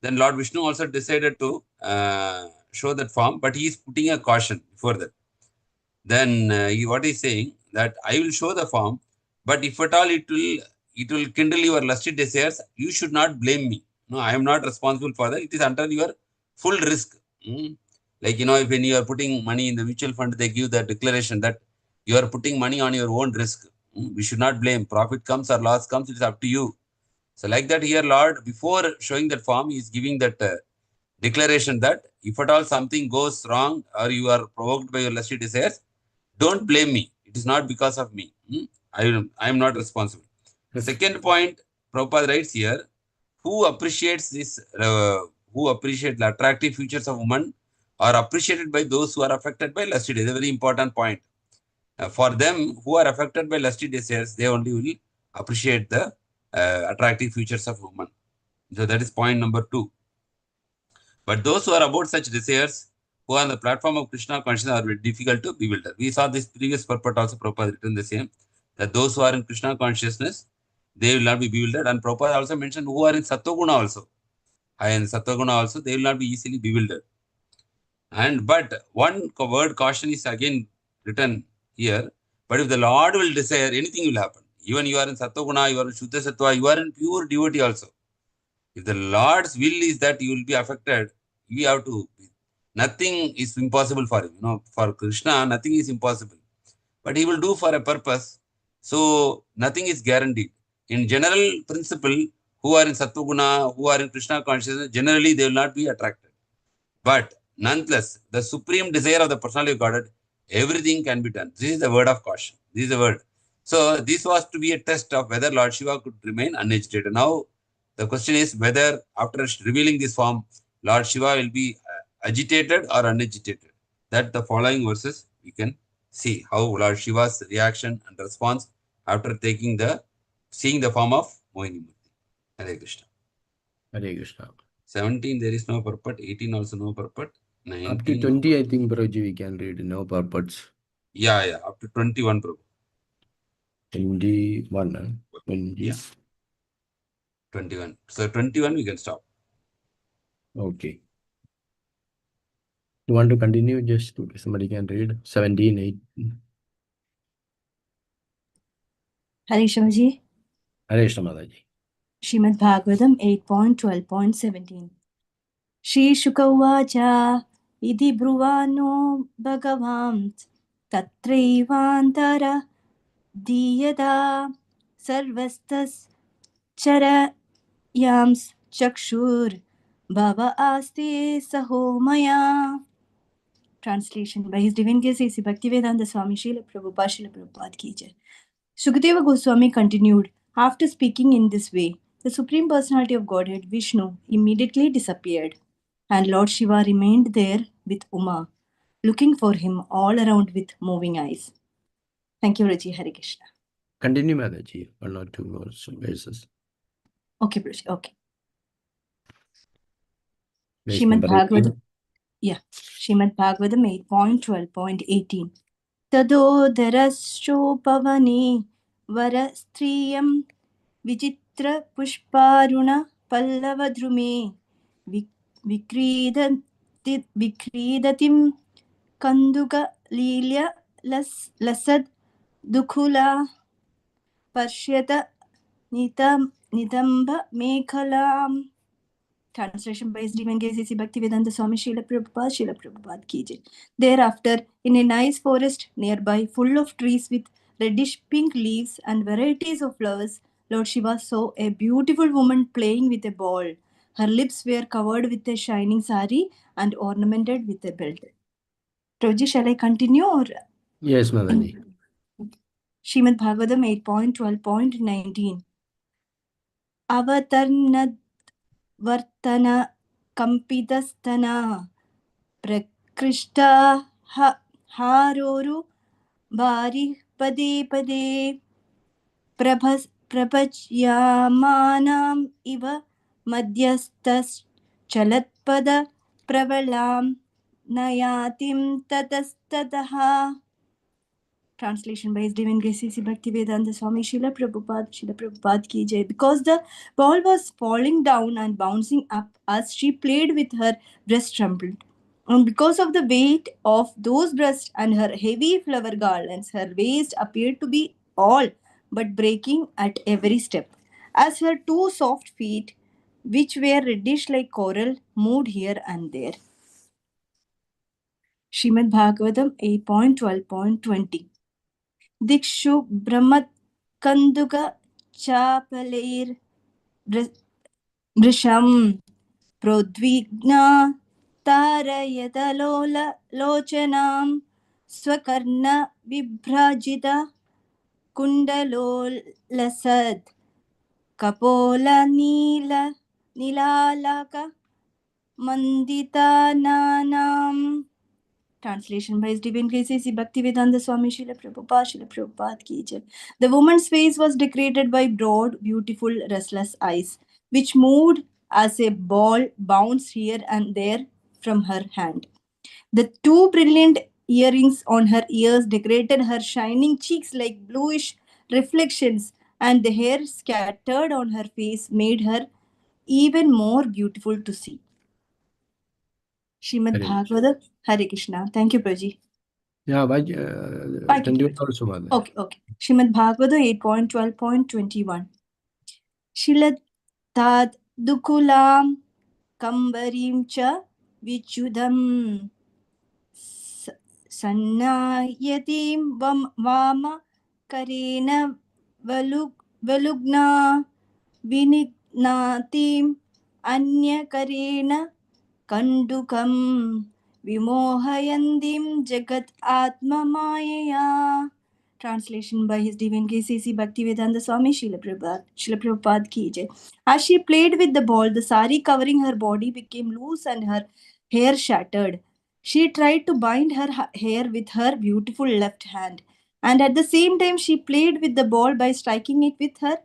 Then Lord Vishnu also decided to show that form, but he is putting a caution before that. Then what he's saying, that I will show the form, but if at all it will kindle your lusty desires, you should not blame me. No, I am not responsible for that. It is under your full risk. Like, if when you are putting money in the mutual fund, they give the declaration that you are putting money on your own risk. We should not blame. Profit comes or loss comes, it is up to you. So like that here, Lord, before showing that form, he is giving that declaration that if at all something goes wrong or you are provoked by your lusty desires, Don't blame me. It is not because of me. I am not responsible. Second point, Prabhupada writes here, who appreciates this, who appreciate the attractive features of woman are appreciated by those who are affected by lusty desires. A very important point. For them who are affected by lusty desires, they only will appreciate the attractive features of woman. So that is point number 2. But those who are about such desires, who are on the platform of Krishna consciousness, are very difficult to bewilder. We saw this previous purport also, Prabhupada written the same, that those who are in Krishna consciousness, they will not be bewildered. And Prabhupada also mentioned who are in Sattva-guna also. And Sattva-guna also, they will not be easily bewildered. And but one word caution is again written here. But if the Lord will desire, anything will happen. Even you are in Sattva-guna, you are in Shuddha Sattva, you are in pure devotee also. If the Lord's will is that you will be affected, you have to. Nothing is impossible for him. For Krishna, nothing is impossible. But he will do for a purpose. So nothing is guaranteed. In general principle, who are in Sattva-guna, who are in Krishna consciousness, generally they will not be attracted. But nonetheless, the supreme desire of the personality of Godhead, everything can be done. This is the word of caution. This is the word. So this was to be a test of whether Lord Shiva could remain unagitated. Now, the question is whether after revealing this form, Lord Shiva will be agitated or unagitated. That the following verses we can see how Lord Shiva's reaction and response after seeing the form of Mohini Murti. Hare Krishna. Hare Krishna. 17 there is no purport, 18 also no purport, 19 up to 20 I think Prabhuji we can read, no purports. Yeah, up to 21 Prabhu. 21 20. Yeah. 21. So 21 we can stop. Okay. You want to continue? Just somebody can read 17, 18. Hare Krishna. Hare Krishna Mataji. Srimad Bhagavatam 8.12.17. Shri Shuka Uvacha Idhi Bruvano Bhagavam Tatrevantara Diyada Sarvastas Chara Yams Chakshur Bhava Aste Sahomaya. Translation by His Divine Grace A.C. Bhaktivedanta Swami Srila Prabhupada Ki Jai. Sukadeva Goswami continued, after speaking in this way, the Supreme Personality of Godhead, Vishnu, immediately disappeared, and Lord Shiva remained there with Uma, looking for him all around with moving eyes. Thank you, Raji. Hare Krishna. Continue, Mataji. 1 or 2 more verses. Okay, Prashi. Okay. Verse Srimad number Bhagavatam. Yeah. Srimad Bhagavatam 8.12.18. Tadodharashopavani varastriyam विचित्र पुष्पारुण पल्लवद्रुमे विक्रीदतिं कन्दुकलील्य लसद् दुकुला पर्श्यत नितम्ब मेखलाम्. Translation by His Divine Grace A.C. Bhaktivedanta Swami Srila Prabhupada Ki Jai. Thereafter, in a nice forest nearby, full of trees with reddish pink leaves and varieties of flowers, Lord Shiva saw a beautiful woman playing with a ball. Her lips were covered with a shining sari and ornamented with a belt. Prabhuji, shall I continue? Or? Yes, Mataji. Srimad Bhagavatam 8.12.19. Avatarnad Vartana Kampidastana Prakrishta Haroru Bari Pade Pade Prabhajyamanam Iva Madhyastas Chalatpada Pravalam Nayatim Tatastataha. Translation by His Divine Grace A.C. Bhaktivedanta Swami Srila Prabhupada Ki Jai. Because the ball was falling down and bouncing up as she played with her breast trembled. And because of the weight of those breasts and her heavy flower garlands, her waist appeared to be all but breaking at every step. As her 2 soft feet, which were reddish like coral, moved here and there. Srimad Bhagavatam 8.12.20. Dikshu Brahmat Kanduka Chapalir Brisham Prodvigna Tarayatalola Lochanam Swakarna Vibhrajita Kundalolasad Kapola Nilalaka Mandita Nanam. Translation by His Divine Grace A.C. Bhaktivedanta Swami Srila Prabhupada ki jai. The woman's face was decorated by broad, beautiful, restless eyes, which moved as a ball bounced here and there from her hand. The two brilliant earrings on her ears decorated her shining cheeks like bluish reflections, and the hair scattered on her face made her even more beautiful to see. Srimad Hare Krishna. Bhagavatam, Hare Krishna. Thank you, Prabhuji. Yeah, why, Bye. 21 also, Mother. Okay. Srimad Bhagavatam 8.12.21. Shilatad dukulam kambarim cha vichudam sannayatim vama karena valugna vinignatim anya karena kandukam vimohayandim jagat atma mayaya. Translation by His Divine Grace A.C. Bhaktivedanta Swami Srila Prabhupada ki jai. As she played with the ball, the sari covering her body became loose and her hair shattered. She tried to bind her hair with her beautiful left hand, and at the same time she played with the ball by striking it with her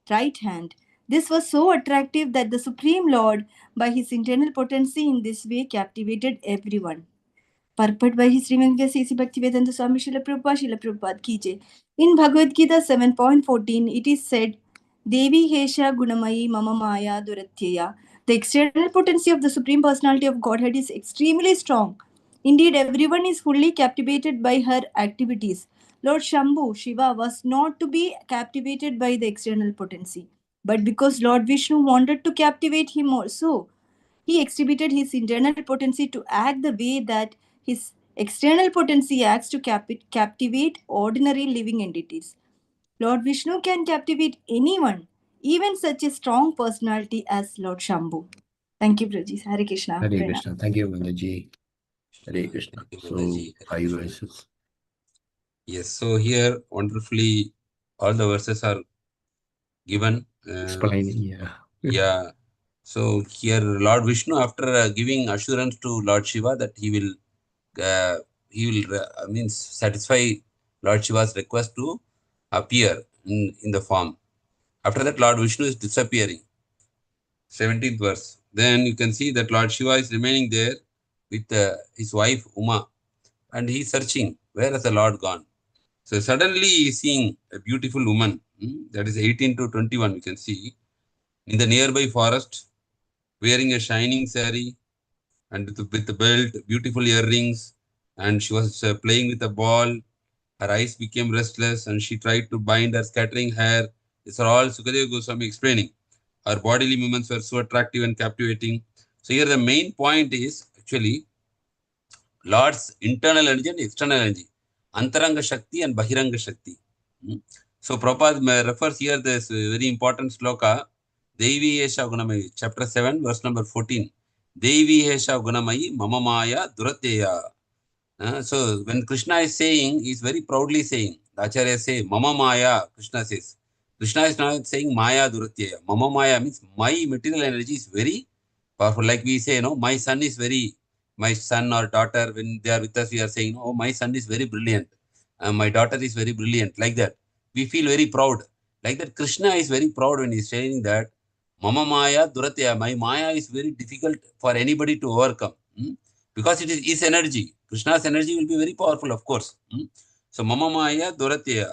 right hand. This was so attractive that the Supreme Lord, by his internal potency in this way, captivated everyone. Purport by His Divine Grace A.C. Bhaktivedanta Swami Srila Prabhupada ki jai. In Bhagavad Gita 7.14, it is said, Devi Hesha Gunamayi Mama Maya Duratyaya. The external potency of the Supreme Personality of Godhead is extremely strong. Indeed, everyone is fully captivated by her activities. Lord Shambhu, Shiva, was not to be captivated by the external potency, but because Lord Vishnu wanted to captivate him also, he exhibited his internal potency to act the way that his external potency acts to captivate ordinary living entities. Lord Vishnu can captivate anyone, even such a strong personality as Lord Shambhu. Thank you, Prabhuji. Hare Krishna. Hare Pranam. Krishna. Thank you, Mataji. Hare Krishna. Thank you, So, Mataji. 5 verses. Yes, so here wonderfully all the verses are given. Explaining, yeah. Yeah. So here Lord Vishnu, after giving assurance to Lord Shiva that he will satisfy Lord Shiva's request to appear in the form. After that, Lord Vishnu is disappearing. 17th verse. Then you can see that Lord Shiva is remaining there with his wife Uma, and he is searching, where has the Lord gone? So suddenly he is seeing a beautiful woman, that is 18 to 21, you can see, in the nearby forest, wearing a shining saree and with the belt, beautiful earrings, and she was playing with a ball. Her eyes became restless and she tried to bind her scattering hair. These are all Sukadeva Goswami explaining. Her bodily movements were so attractive and captivating. So here the main point is actually Lord's internal energy and external energy. Antaranga Shakti and Bahiranga Shakti. So Prabhupada refers here this very important sloka, Devi Esha Gunamayi, chapter 7, verse number 14. Devi Esha Gunamayi Mama Maya Durateya. So when Krishna is saying, he is very proudly saying, the Acharya say, Mama Maya, Krishna says. Krishna is not saying Maya Duratyaya. Mama Maya means my material energy is very powerful. Like we say, my son is very, my son or daughter, when they are with us, we are saying, oh, my son is very brilliant. My daughter is very brilliant. Like that. We feel very proud. Like that, Krishna is very proud when he is saying that, Mama Maya Duratyaya. My Maya is very difficult for anybody to overcome. Because it is his energy. Krishna's energy will be very powerful, of course. So, Mama Maya Duratyaya.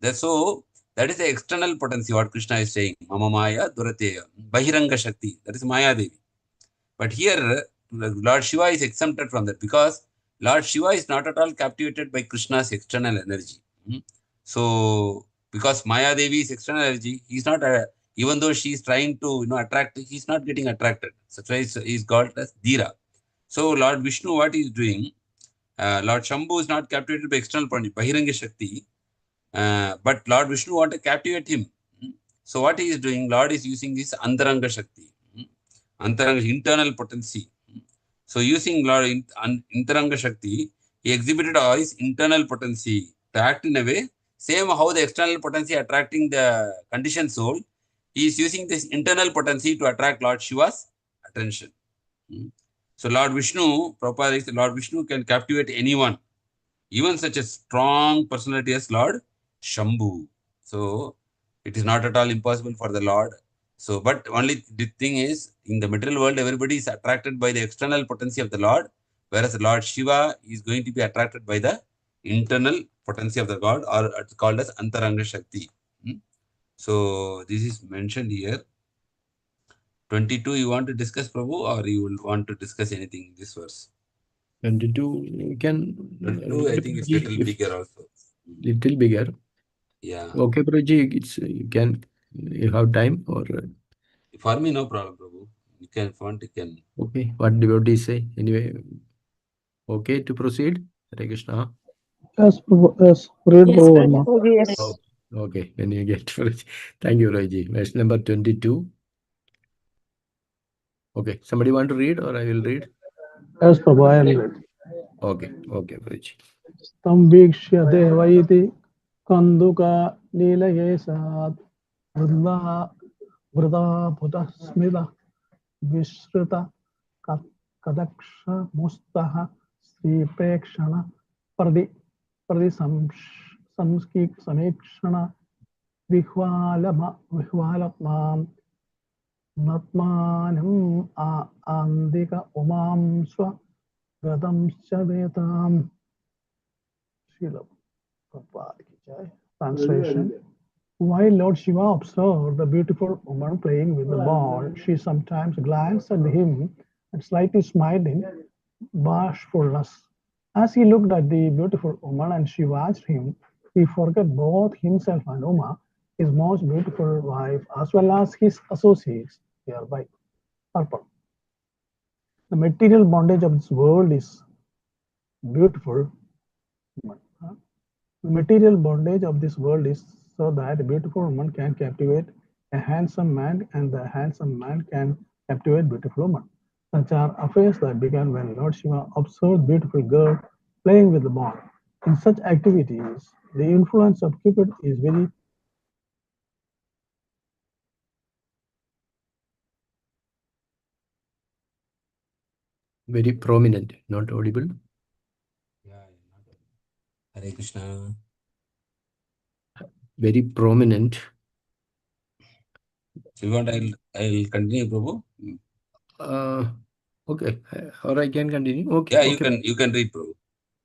That is the external potency, what Krishna is saying. Mama Maya Duratyaya. Bahiranga Shakti. That is Maya Devi. But here, Lord Shiva is exempted from that because Lord Shiva is not at all captivated by Krishna's external energy. So, because Maya Devi is external energy, he is not, even though she is trying to attract, he is not getting attracted. So, he is called as Dhira. So, Lord Vishnu, what he is doing, Lord Shambhu is not captivated by external point, Bahiranga Shakti, but Lord Vishnu want to captivate him. So, what he is doing, Lord is using this Antaranga Shakti, Antaranga internal potency. So, using Lord Antaranga Shakti, he exhibited all his internal potency to act in a way, same how the external potency attracting the conditioned soul, he is using this internal potency to attract Lord Shiva's attention. So Lord Vishnu, Prabhupada is Lord Vishnu can captivate anyone, even such a strong personality as Lord Shambhu. So it is not at all impossible for the Lord. So, but only the thing is, in the material world, everybody is attracted by the external potency of the Lord, whereas Lord Shiva is going to be attracted by the internal potency of the God, or it's called as Antaranga Shakti. So this is mentioned here. 22, you want to discuss, Prabhu, or you will want to discuss anything in this verse? 22, you can 22, I think it's little bigger also. Little bigger. Yeah. Okay, Prabhuji, you have time or? For me, no problem, Prabhu. You can, if want, you can. Okay, what devotees say? Anyway, okay to proceed? Hare Krishna. Yes, yes, read Yes, Prabhu Yes, Varma. Prabhuji, yes. Oh, okay, when you get thank you, Roji. Verse number 22. Okay, somebody want to read or I will read? Yes, Prabhu, I will read. Okay, Roji. Stambhikshya deva iti kanduka nilayesat vruddha vruddha bhuta smita vishrita kadaksha mustaha sri prekshana pradi samekshana vihvalatmam natmanam andika umam swa gadam vetam. Srila Prabhupada ki jai. Translation. While Lord Shiva observed the beautiful woman playing with the ball, she sometimes glanced at him and slightly smiled in bashfulness. As he looked at the beautiful woman and she watched him, he forgot both himself and Uma, his most beautiful wife, as well as his associates hereby. Purport. The material bondage of this world is beautiful. The material bondage of this world is so that a beautiful woman can captivate a handsome man and the handsome man can captivate beautiful woman. Such are affairs that began when Lord Shiva observed beautiful girl playing with the ball. In such activities, the influence of Cupid is very prominent, not audible. Yeah, Hare Krishna. Very prominent. So you want, I'll continue, Prabhu. Okay, or I can continue. Okay, Yeah, okay. you can read, Prabhu.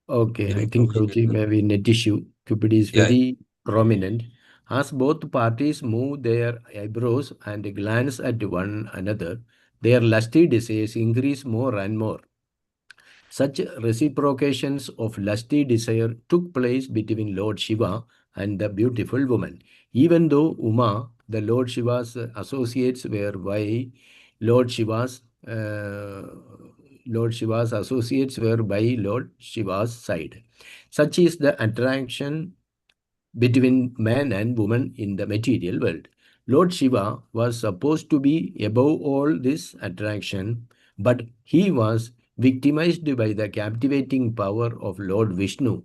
Okay, I Read, think Prabhuji, Prabhuji better. maybe net issue. Cupid is Yeah. very prominent. As both parties move their eyebrows and glance at one another, their lusty desires increase more and more. Such reciprocations of lusty desire took place between Lord Shiva and the beautiful woman. Even though Uma, the Lord Shiva's associates, were by Lord Shiva's associates were by Lord Shiva's side. Such is the attraction between man and woman in the material world. Lord Shiva was supposed to be above all this attraction, but he was victimized by the captivating power of Lord Vishnu.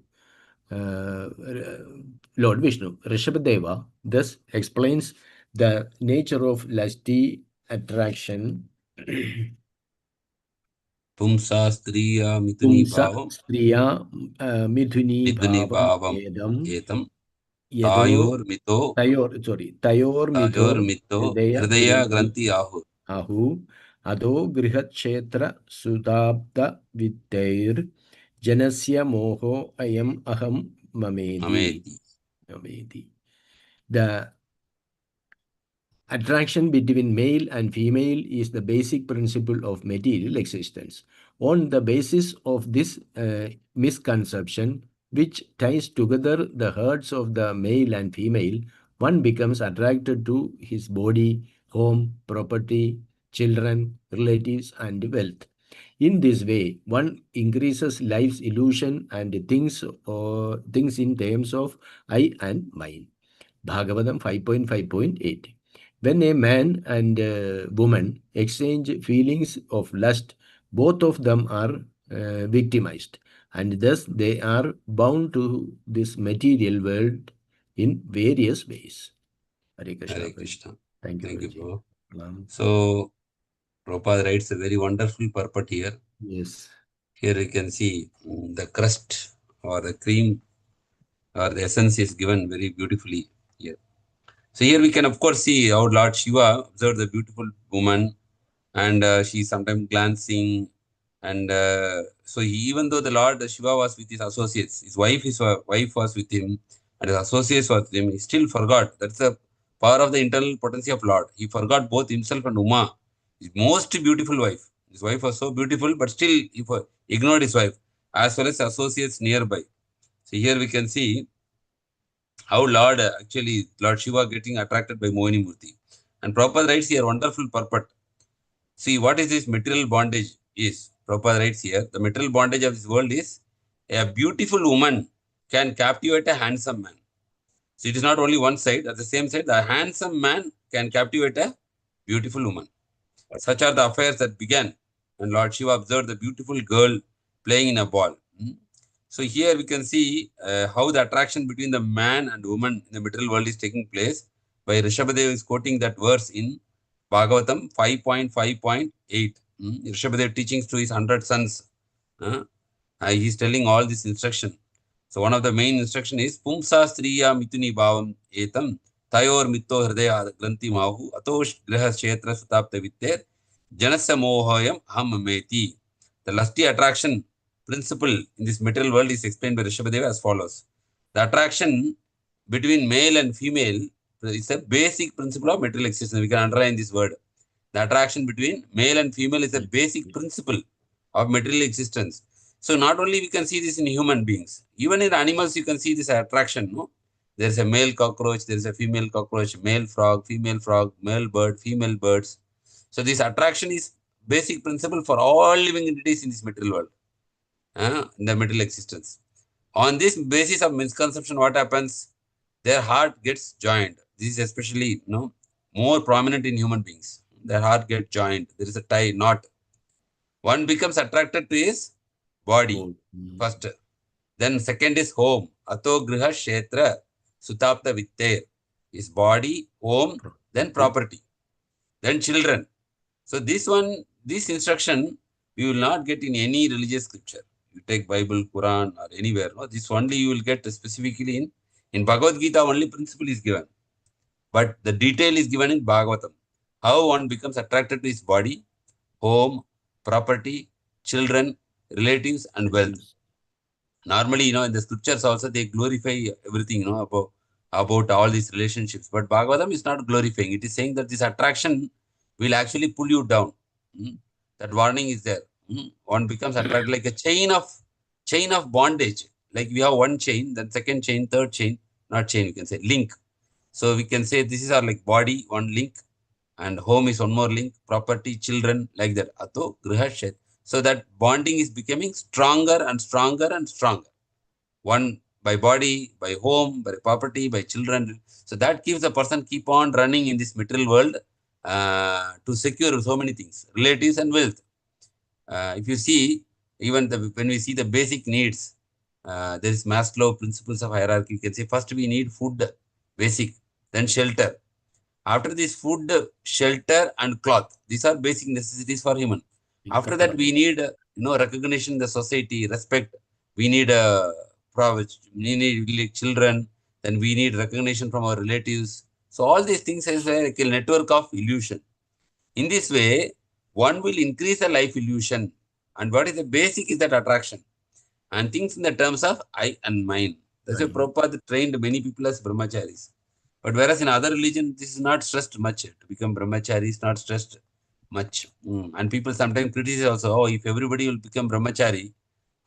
Lord Vishnu, Rishabhadeva, thus explains the nature of lusty attraction. Pumsa striya mituni Pumsa bhavam. striya mithuni Mituni bhavam bhavam. edam Etam. yedo Tayor mito. tayor Tayor mitho mito. hridaya Hridaya granthi granthi ahur. ahu adho grihakshetra sudabda vittair janasya moho ayam aham mamedi. Mameti. The attraction between male and female is the basic principle of material existence. On the basis of this misconception, which ties together the hearts of the male and female, one becomes attracted to his body, home, property, children, relatives, and wealth. In this way, one increases life's illusion and thinks in terms of I and mine. Bhagavatam 5.5.8. When a man and a woman exchange feelings of lust, both of them are victimized. and thus they are bound to this material world in various ways. Hare Krishna. Hare Krishna. Thank you, Thank you, Guruji. bro. So, Prabhupada writes a very wonderful purport here. Yes. Here you can see the crust or the cream or the essence is given very beautifully here. So here we can of course see our Lord Shiva observe the beautiful woman, and she sometimes glancing, and so even though the Lord Shiva was with his associates, his wife was with him, and his associates was with him, he still forgot. That's the power of the internal potency of Lord. He forgot both himself and Uma, his most beautiful wife. His wife was so beautiful, but still he ignored his wife as well as associates nearby. So here we can see how Lord Lord Shiva getting attracted by Mohini Murti. And Prabhupada writes here wonderful purport. See, what is this material bondage is? Prabhupada writes here, the material bondage of this world is a beautiful woman can captivate a handsome man. So it is not only one side, at the same side, the handsome man can captivate a beautiful woman. Such are the affairs that began when Lord Shiva observed the beautiful girl playing in a ball. So here we can see how the attraction between the man and woman in the material world is taking place. By Rishabhadev is quoting that verse in Bhagavatam 5.5.8. Rishabhadev teachings to his 100 sons. He is telling all this instruction. So one of the main instruction is Pumsa Striya Mituni Bhavam Etam Tayor Mitto Hridaya Granti Mahu Atosh Graha Kshetra Sutapta Vitter Janasya Mohayam Ham Meti. The lusty attraction principle in this material world is explained by Rishabhadeva as follows. The attraction between male and female is a basic principle of material existence. We can underline this word. The attraction between male and female is a basic principle of material existence. So not only we can see this in human beings, even in animals you can see this attraction. No? There is a male cockroach, there is a female cockroach, male frog, male bird, female birds. So this attraction is basic principle for all living entities in this material world. In the material existence. On this basis of misconception, what happens? Their heart gets joined. This is especially more prominent in human beings. Their heart gets joined. There is a tie, knot. One becomes attracted to his body first. Then second is home. Ato griha kshetra sutapta vitter. His body, home, then property. Then children. So this instruction, we will not get in any religious scripture. You take Bible, Quran, or anywhere. No? This only you will get specifically in Bhagavad Gita. Only principle is given, but the detail is given in Bhagavatam. How one becomes attracted to his body, home, property, children, relatives, and wealth. Normally, in the scriptures also they glorify everything, about all these relationships. But Bhagavatam is not glorifying. It is saying that this attraction will actually pull you down. That warning is there. One becomes attracted like a chain of bondage. Like we have one chain, then second chain, third chain, not chain, we can say link. So we can say this is our like body, one link, and home is one more link, property, children, like that. Ato griha kshetra. So that bonding is becoming stronger and stronger and stronger. One by body, by home, by property, by children. So that keeps the person keep on running in this material world to secure so many things, relatives and wealth. If you see, even when we see the basic needs, there is Maslow principles of hierarchy. You can say first we need food, basic, then shelter. After this food, shelter and cloth. These are basic necessities for human. After that, we need recognition in the society, respect. We need children. Then we need recognition from our relatives. So all these things is like a network of illusion. In this way, one will increase the life illusion. And what is the basic is that attraction. And things in the terms of I and mine. That's why Prabhupada trained many people as brahmacharis. But whereas in other religions, this is not stressed much. To become brahmachari is not stressed much. And people sometimes criticize also, if everybody will become brahmachari,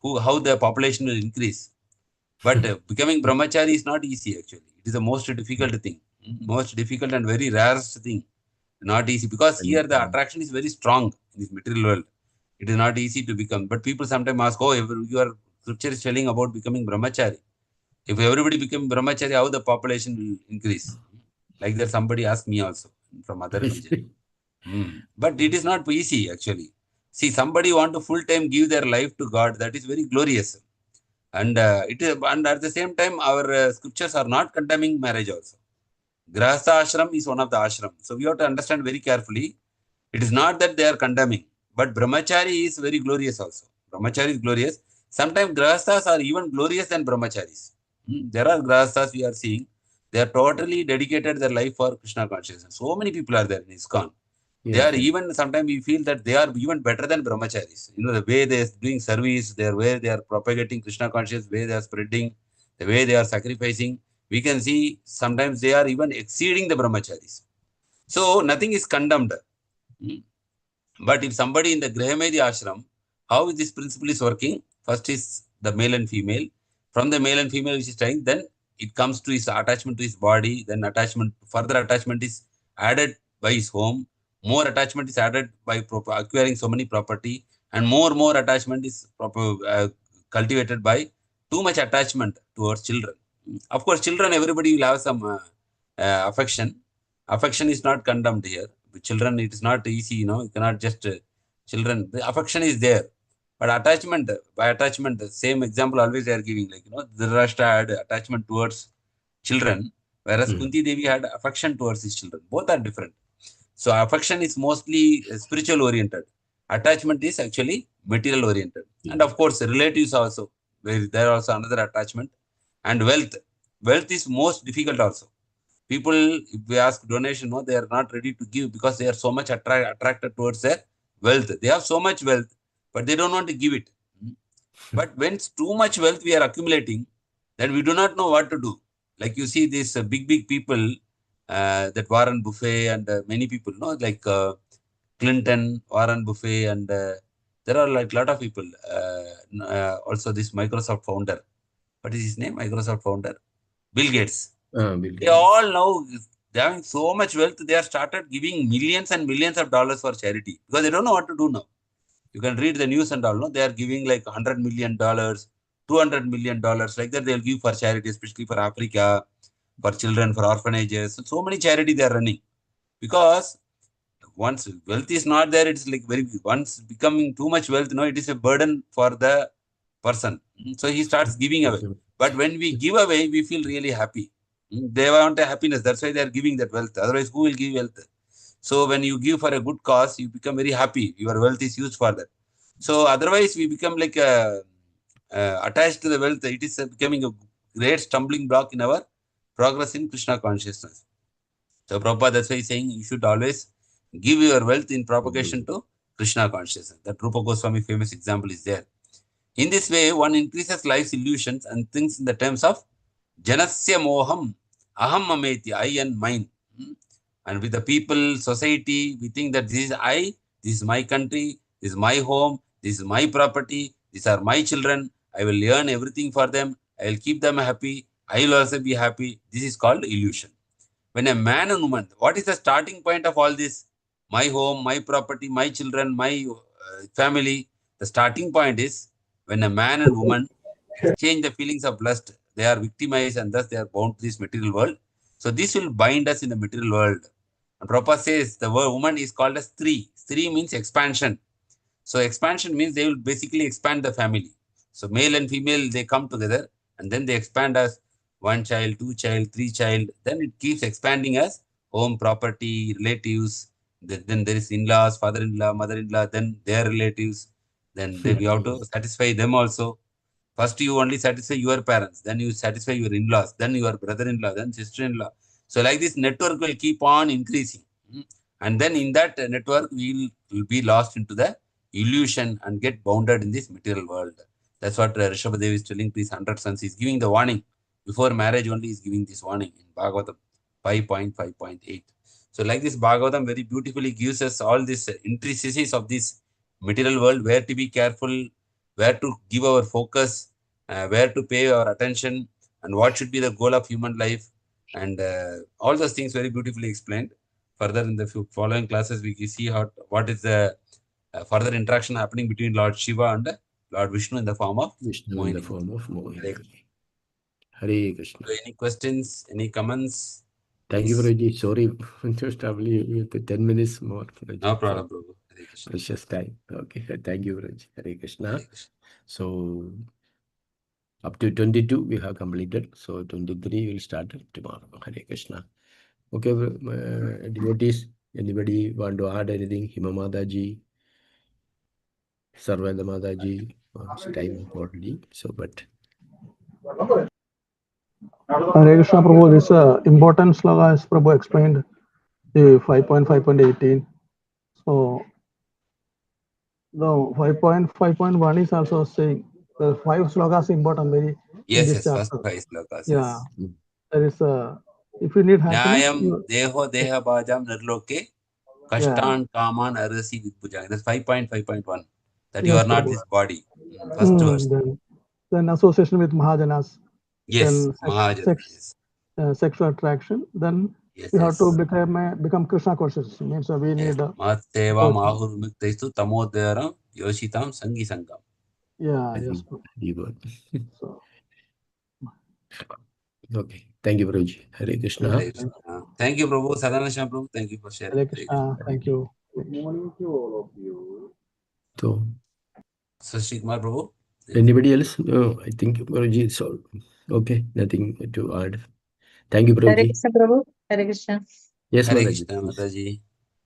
how the population will increase. But becoming brahmachari is not easy actually. It is the most difficult thing. Most difficult and very rarest thing. Not easy, because here the attraction is very strong in this material world. It is not easy to become. But people sometimes ask, your scripture is telling about becoming brahmachari. If everybody become brahmachari, how the population will increase? Like that somebody asked me also from other religion. But it is not easy actually. See, somebody want to full time give their life to God. That is very glorious. And it is, and at the same time, our scriptures are not condemning marriage also. Grahastha ashram is one of the ashram. So we have to understand very carefully. It is not that they are condemning, but brahmachari is very glorious also. Brahmachari is glorious. Sometimes grahasthas are even glorious than brahmacharis. There are grahasthas we are seeing. They are totally dedicated their life for Krishna consciousness. So many people are there in ISKCON. They are even, sometimes we feel that they are even better than brahmacharis. You know, the way they are doing service, their way they are propagating Krishna consciousness, way they are spreading, the way they are sacrificing. We can see sometimes they are even exceeding the brahmacharis. So nothing is condemned. But if somebody in the Grahamedi ashram, how this principle is working? First is the male and female. From the male and female which is trying, then it comes to his attachment to his body. Then attachment, further attachment is added by his home. More attachment is added by acquiring so many property, and more attachment is cultivated by too much attachment towards children. Of course, children, everybody will have some affection. Affection is not condemned here. With children, it is not easy, you know, you cannot just, children, the affection is there. But attachment, by attachment, the same example always they are giving, like, you know, Dhritarashtra had attachment towards children, whereas Kunti Devi had affection towards his children. Both are different. So affection is mostly spiritual oriented. Attachment is actually material oriented. And of course, relatives also, where there are also another attachment. And wealth. Wealth is most difficult also. People, if we ask donation, no, they are not ready to give because they are so much attracted towards their wealth. They have so much wealth, but they don't want to give it. But when it's too much wealth we are accumulating, then we do not know what to do. Like you see these big people, that Warren Buffett and many people, no, like Clinton, Warren Buffett, and there are like a lot of people. Also this Microsoft founder. What is his name? Microsoft founder? Bill Gates. They all now, they having so much wealth, they have started giving millions and millions of dollars for charity because they don't know what to do now. You can read the news and all, no? They are giving like $100 million, $200 million, like that they'll give for charity, especially for Africa, for children, for orphanages. So many charity they are running. Because once wealth is not there, it's like once becoming too much wealth, no, it is a burden for the person. So he starts giving away. But when we give away, we feel really happy. They want a happiness. That's why they are giving that wealth. Otherwise, who will give wealth? So when you give for a good cause, you become very happy. Your wealth is used for that. So otherwise, we become like attached to the wealth. It is becoming a great stumbling block in our progress in Krishna consciousness. So Prabhupada, that's why he's saying you should always give your wealth in propagation to Krishna consciousness. That Rupa Goswami famous example is there. In this way, one increases life's illusions and thinks in the terms of Janasya Moham, Aham Mameti, I and mine. And with the people, society, we think that this is I, this is my country, this is my home, this is my property, these are my children. I will earn everything for them. I will keep them happy. I will also be happy. This is called illusion. When a man and woman, what is the starting point of all this? My home, my property, my children, my family. The starting point is when a man and woman exchange the feelings of lust, they are victimized and thus they are bound to this material world. So this will bind us in the material world. And Prabhupada says the word woman is called as Stri. Stri means expansion. So expansion means they will basically expand the family. So male and female, they come together and then they expand as one child, two child, three child. Then it keeps expanding as home, property, relatives. Then there is in-laws, father-in-law, mother-in-law, then their relatives. Then we have to satisfy them also. First, you only satisfy your parents, then you satisfy your in-laws, then your brother-in-law, then sister-in-law. So like this network will keep on increasing. And then in that network, we will be lost into the illusion and get bounded in this material world. That's what Rishabhadev is telling to his 100 sons. He's giving the warning. Before marriage only, he's giving this warning in Bhagavatam 5.5.8. So like this Bhagavatam very beautifully gives us all these intricacies of this material world, where to be careful, where to give our focus, where to pay our attention, and what should be the goal of human life. And all those things very beautifully explained. Further in the following classes, we can see what is the further interaction happening between Lord Shiva and Lord Vishnu in the form of Vishnu in the form of Mohini. Hare Krishna. So any questions, any comments? Thank you, Prabhuji. Sorry to trouble you with 10 minutes more. Prabhuji. No problem, Prabhu. Hare Krishna. Precious time. Okay. Thank you, Prabhuji. Hare Krishna. Hare Krishna. So Up to 22 we have completed. So 23 will start tomorrow. Hare Krishna. Okay, devotees, anybody want to add anything? Himamadaji, Sarvada Mataji, it's time already. So, but Hare Krishna Prabhu, this important sloga as Prabhu explained, the 5.5.18. So the 5.5.1 is also saying the 5 slogas important very in Yes, this yes, first chapter. 5 slokas. Yeah, Yes. there is if you need happiness, Nyayam deho deha bhajam nirloke kashtan kaman arasi vidbhuja. That's 5.5.1. That you yes, are not Prabhu. this body. First verse. Then association with Mahajanas, Yes, then Mahajana. Yes. sexual attraction, then Yes, we have to yes. become Krishna conscious. Means we Yes. need Mat seva mahur muktaistu tamodaram yoshitam sangi sangam. yeah, yes. So, okay. Thank you, Prabhuji. Hare Krishna. Hare Krishna. Thank you, Prabhu. Sadhana Sham Prabhu. Thank you for sharing. Hare Krishna. Thank you. Good morning to all of you. So, Sri Kumar Prabhu. anybody else? No, I think Prabhuji is all okay. Nothing to add. Thank you, Hare Prabhuji. Krishna Prabhu. Hare Krishna. Yes, Hare Mataji. Krishna, Mataji.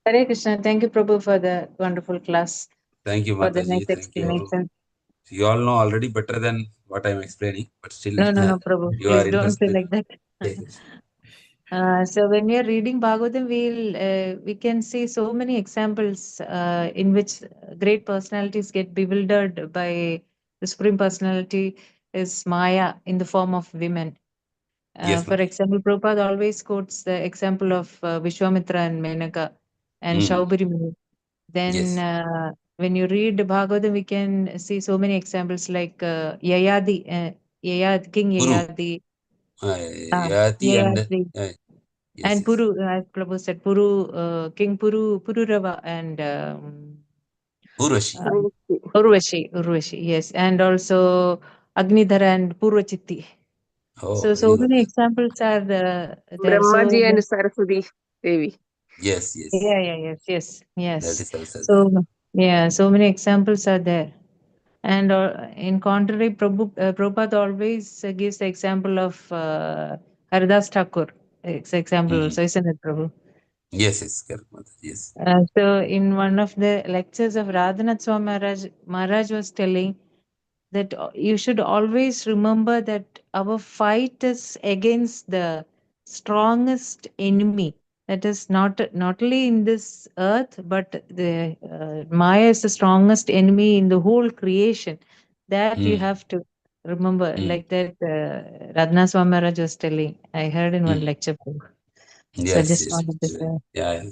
Hare Krishna. Thank you, Prabhu, for the wonderful class. Thank you, For the nice Mataji. Thank you. explanation. You all know already better than what I'm explaining, but still No, Prabhu. you are Please don't say interested. like that. So when we are reading Bhagavatam, we can see so many examples in which great personalities get bewildered by the Supreme Personality is Maya in the form of women. Yes, For example, Prabhupada always quotes the example of Vishwamitra and Menaka and Shaubari Muni. Then when you read Bhagavatam, we can see so many examples like Yayadi, King Yayadi. Yati and yes, and Puru, as Prabhu said, King Pururava and Urvashi. Urvashi, yes, and also Agnidhara and Purvachitti. Oh, So very good. many examples are there. Brahmaji and Saraswati Devi. Yes. Yes. That is also So many examples are there. And in contrary, Prabhupada always gives the example of Haridas Thakur. Example also, isn't it, Prabhu? Yes, correct, Mataji. Yes. So in one of the lectures of Radhanath Swami Maharaj was telling that you should always remember that our fight is against the strongest enemy. That is not only in this earth, but the Maya is the strongest enemy in the whole creation. That you have to remember, like that Radhanath Swami Maharaj was telling. I heard in one lecture. So I just wanted to say. Yeah.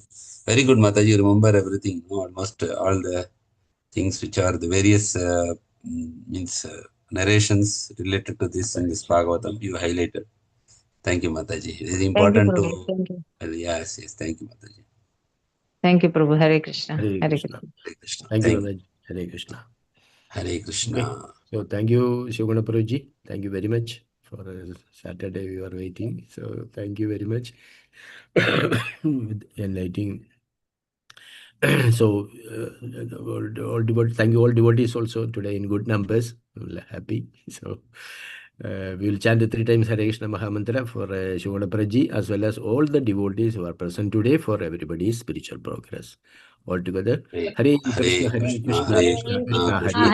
Very good, Mataji. You remember everything, almost all the things which are the various narrations related to this in this Bhagavatam you highlighted. Thank you, Mataji. It is important to. Thank you. Yes. Thank you, Mataji. Thank you, Prabhu. Hare Krishna. Hare Krishna. Hare Krishna. Thank you, Mataji. Hare Krishna. Hare Krishna. Okay. So thank you, Shivaguna Prabhuji. Thank you very much for Saturday. We are waiting. So thank you very much. With enlightening. So thank you all devotees also today in good numbers. We're happy. So we will chant 3 times Hare Krishna Mahamantra for Shivaguna Prabhuji as well as all the devotees who are present today for everybody's spiritual progress. All together. Hare Krishna, Hare Krishna, Krishna Krishna, Hare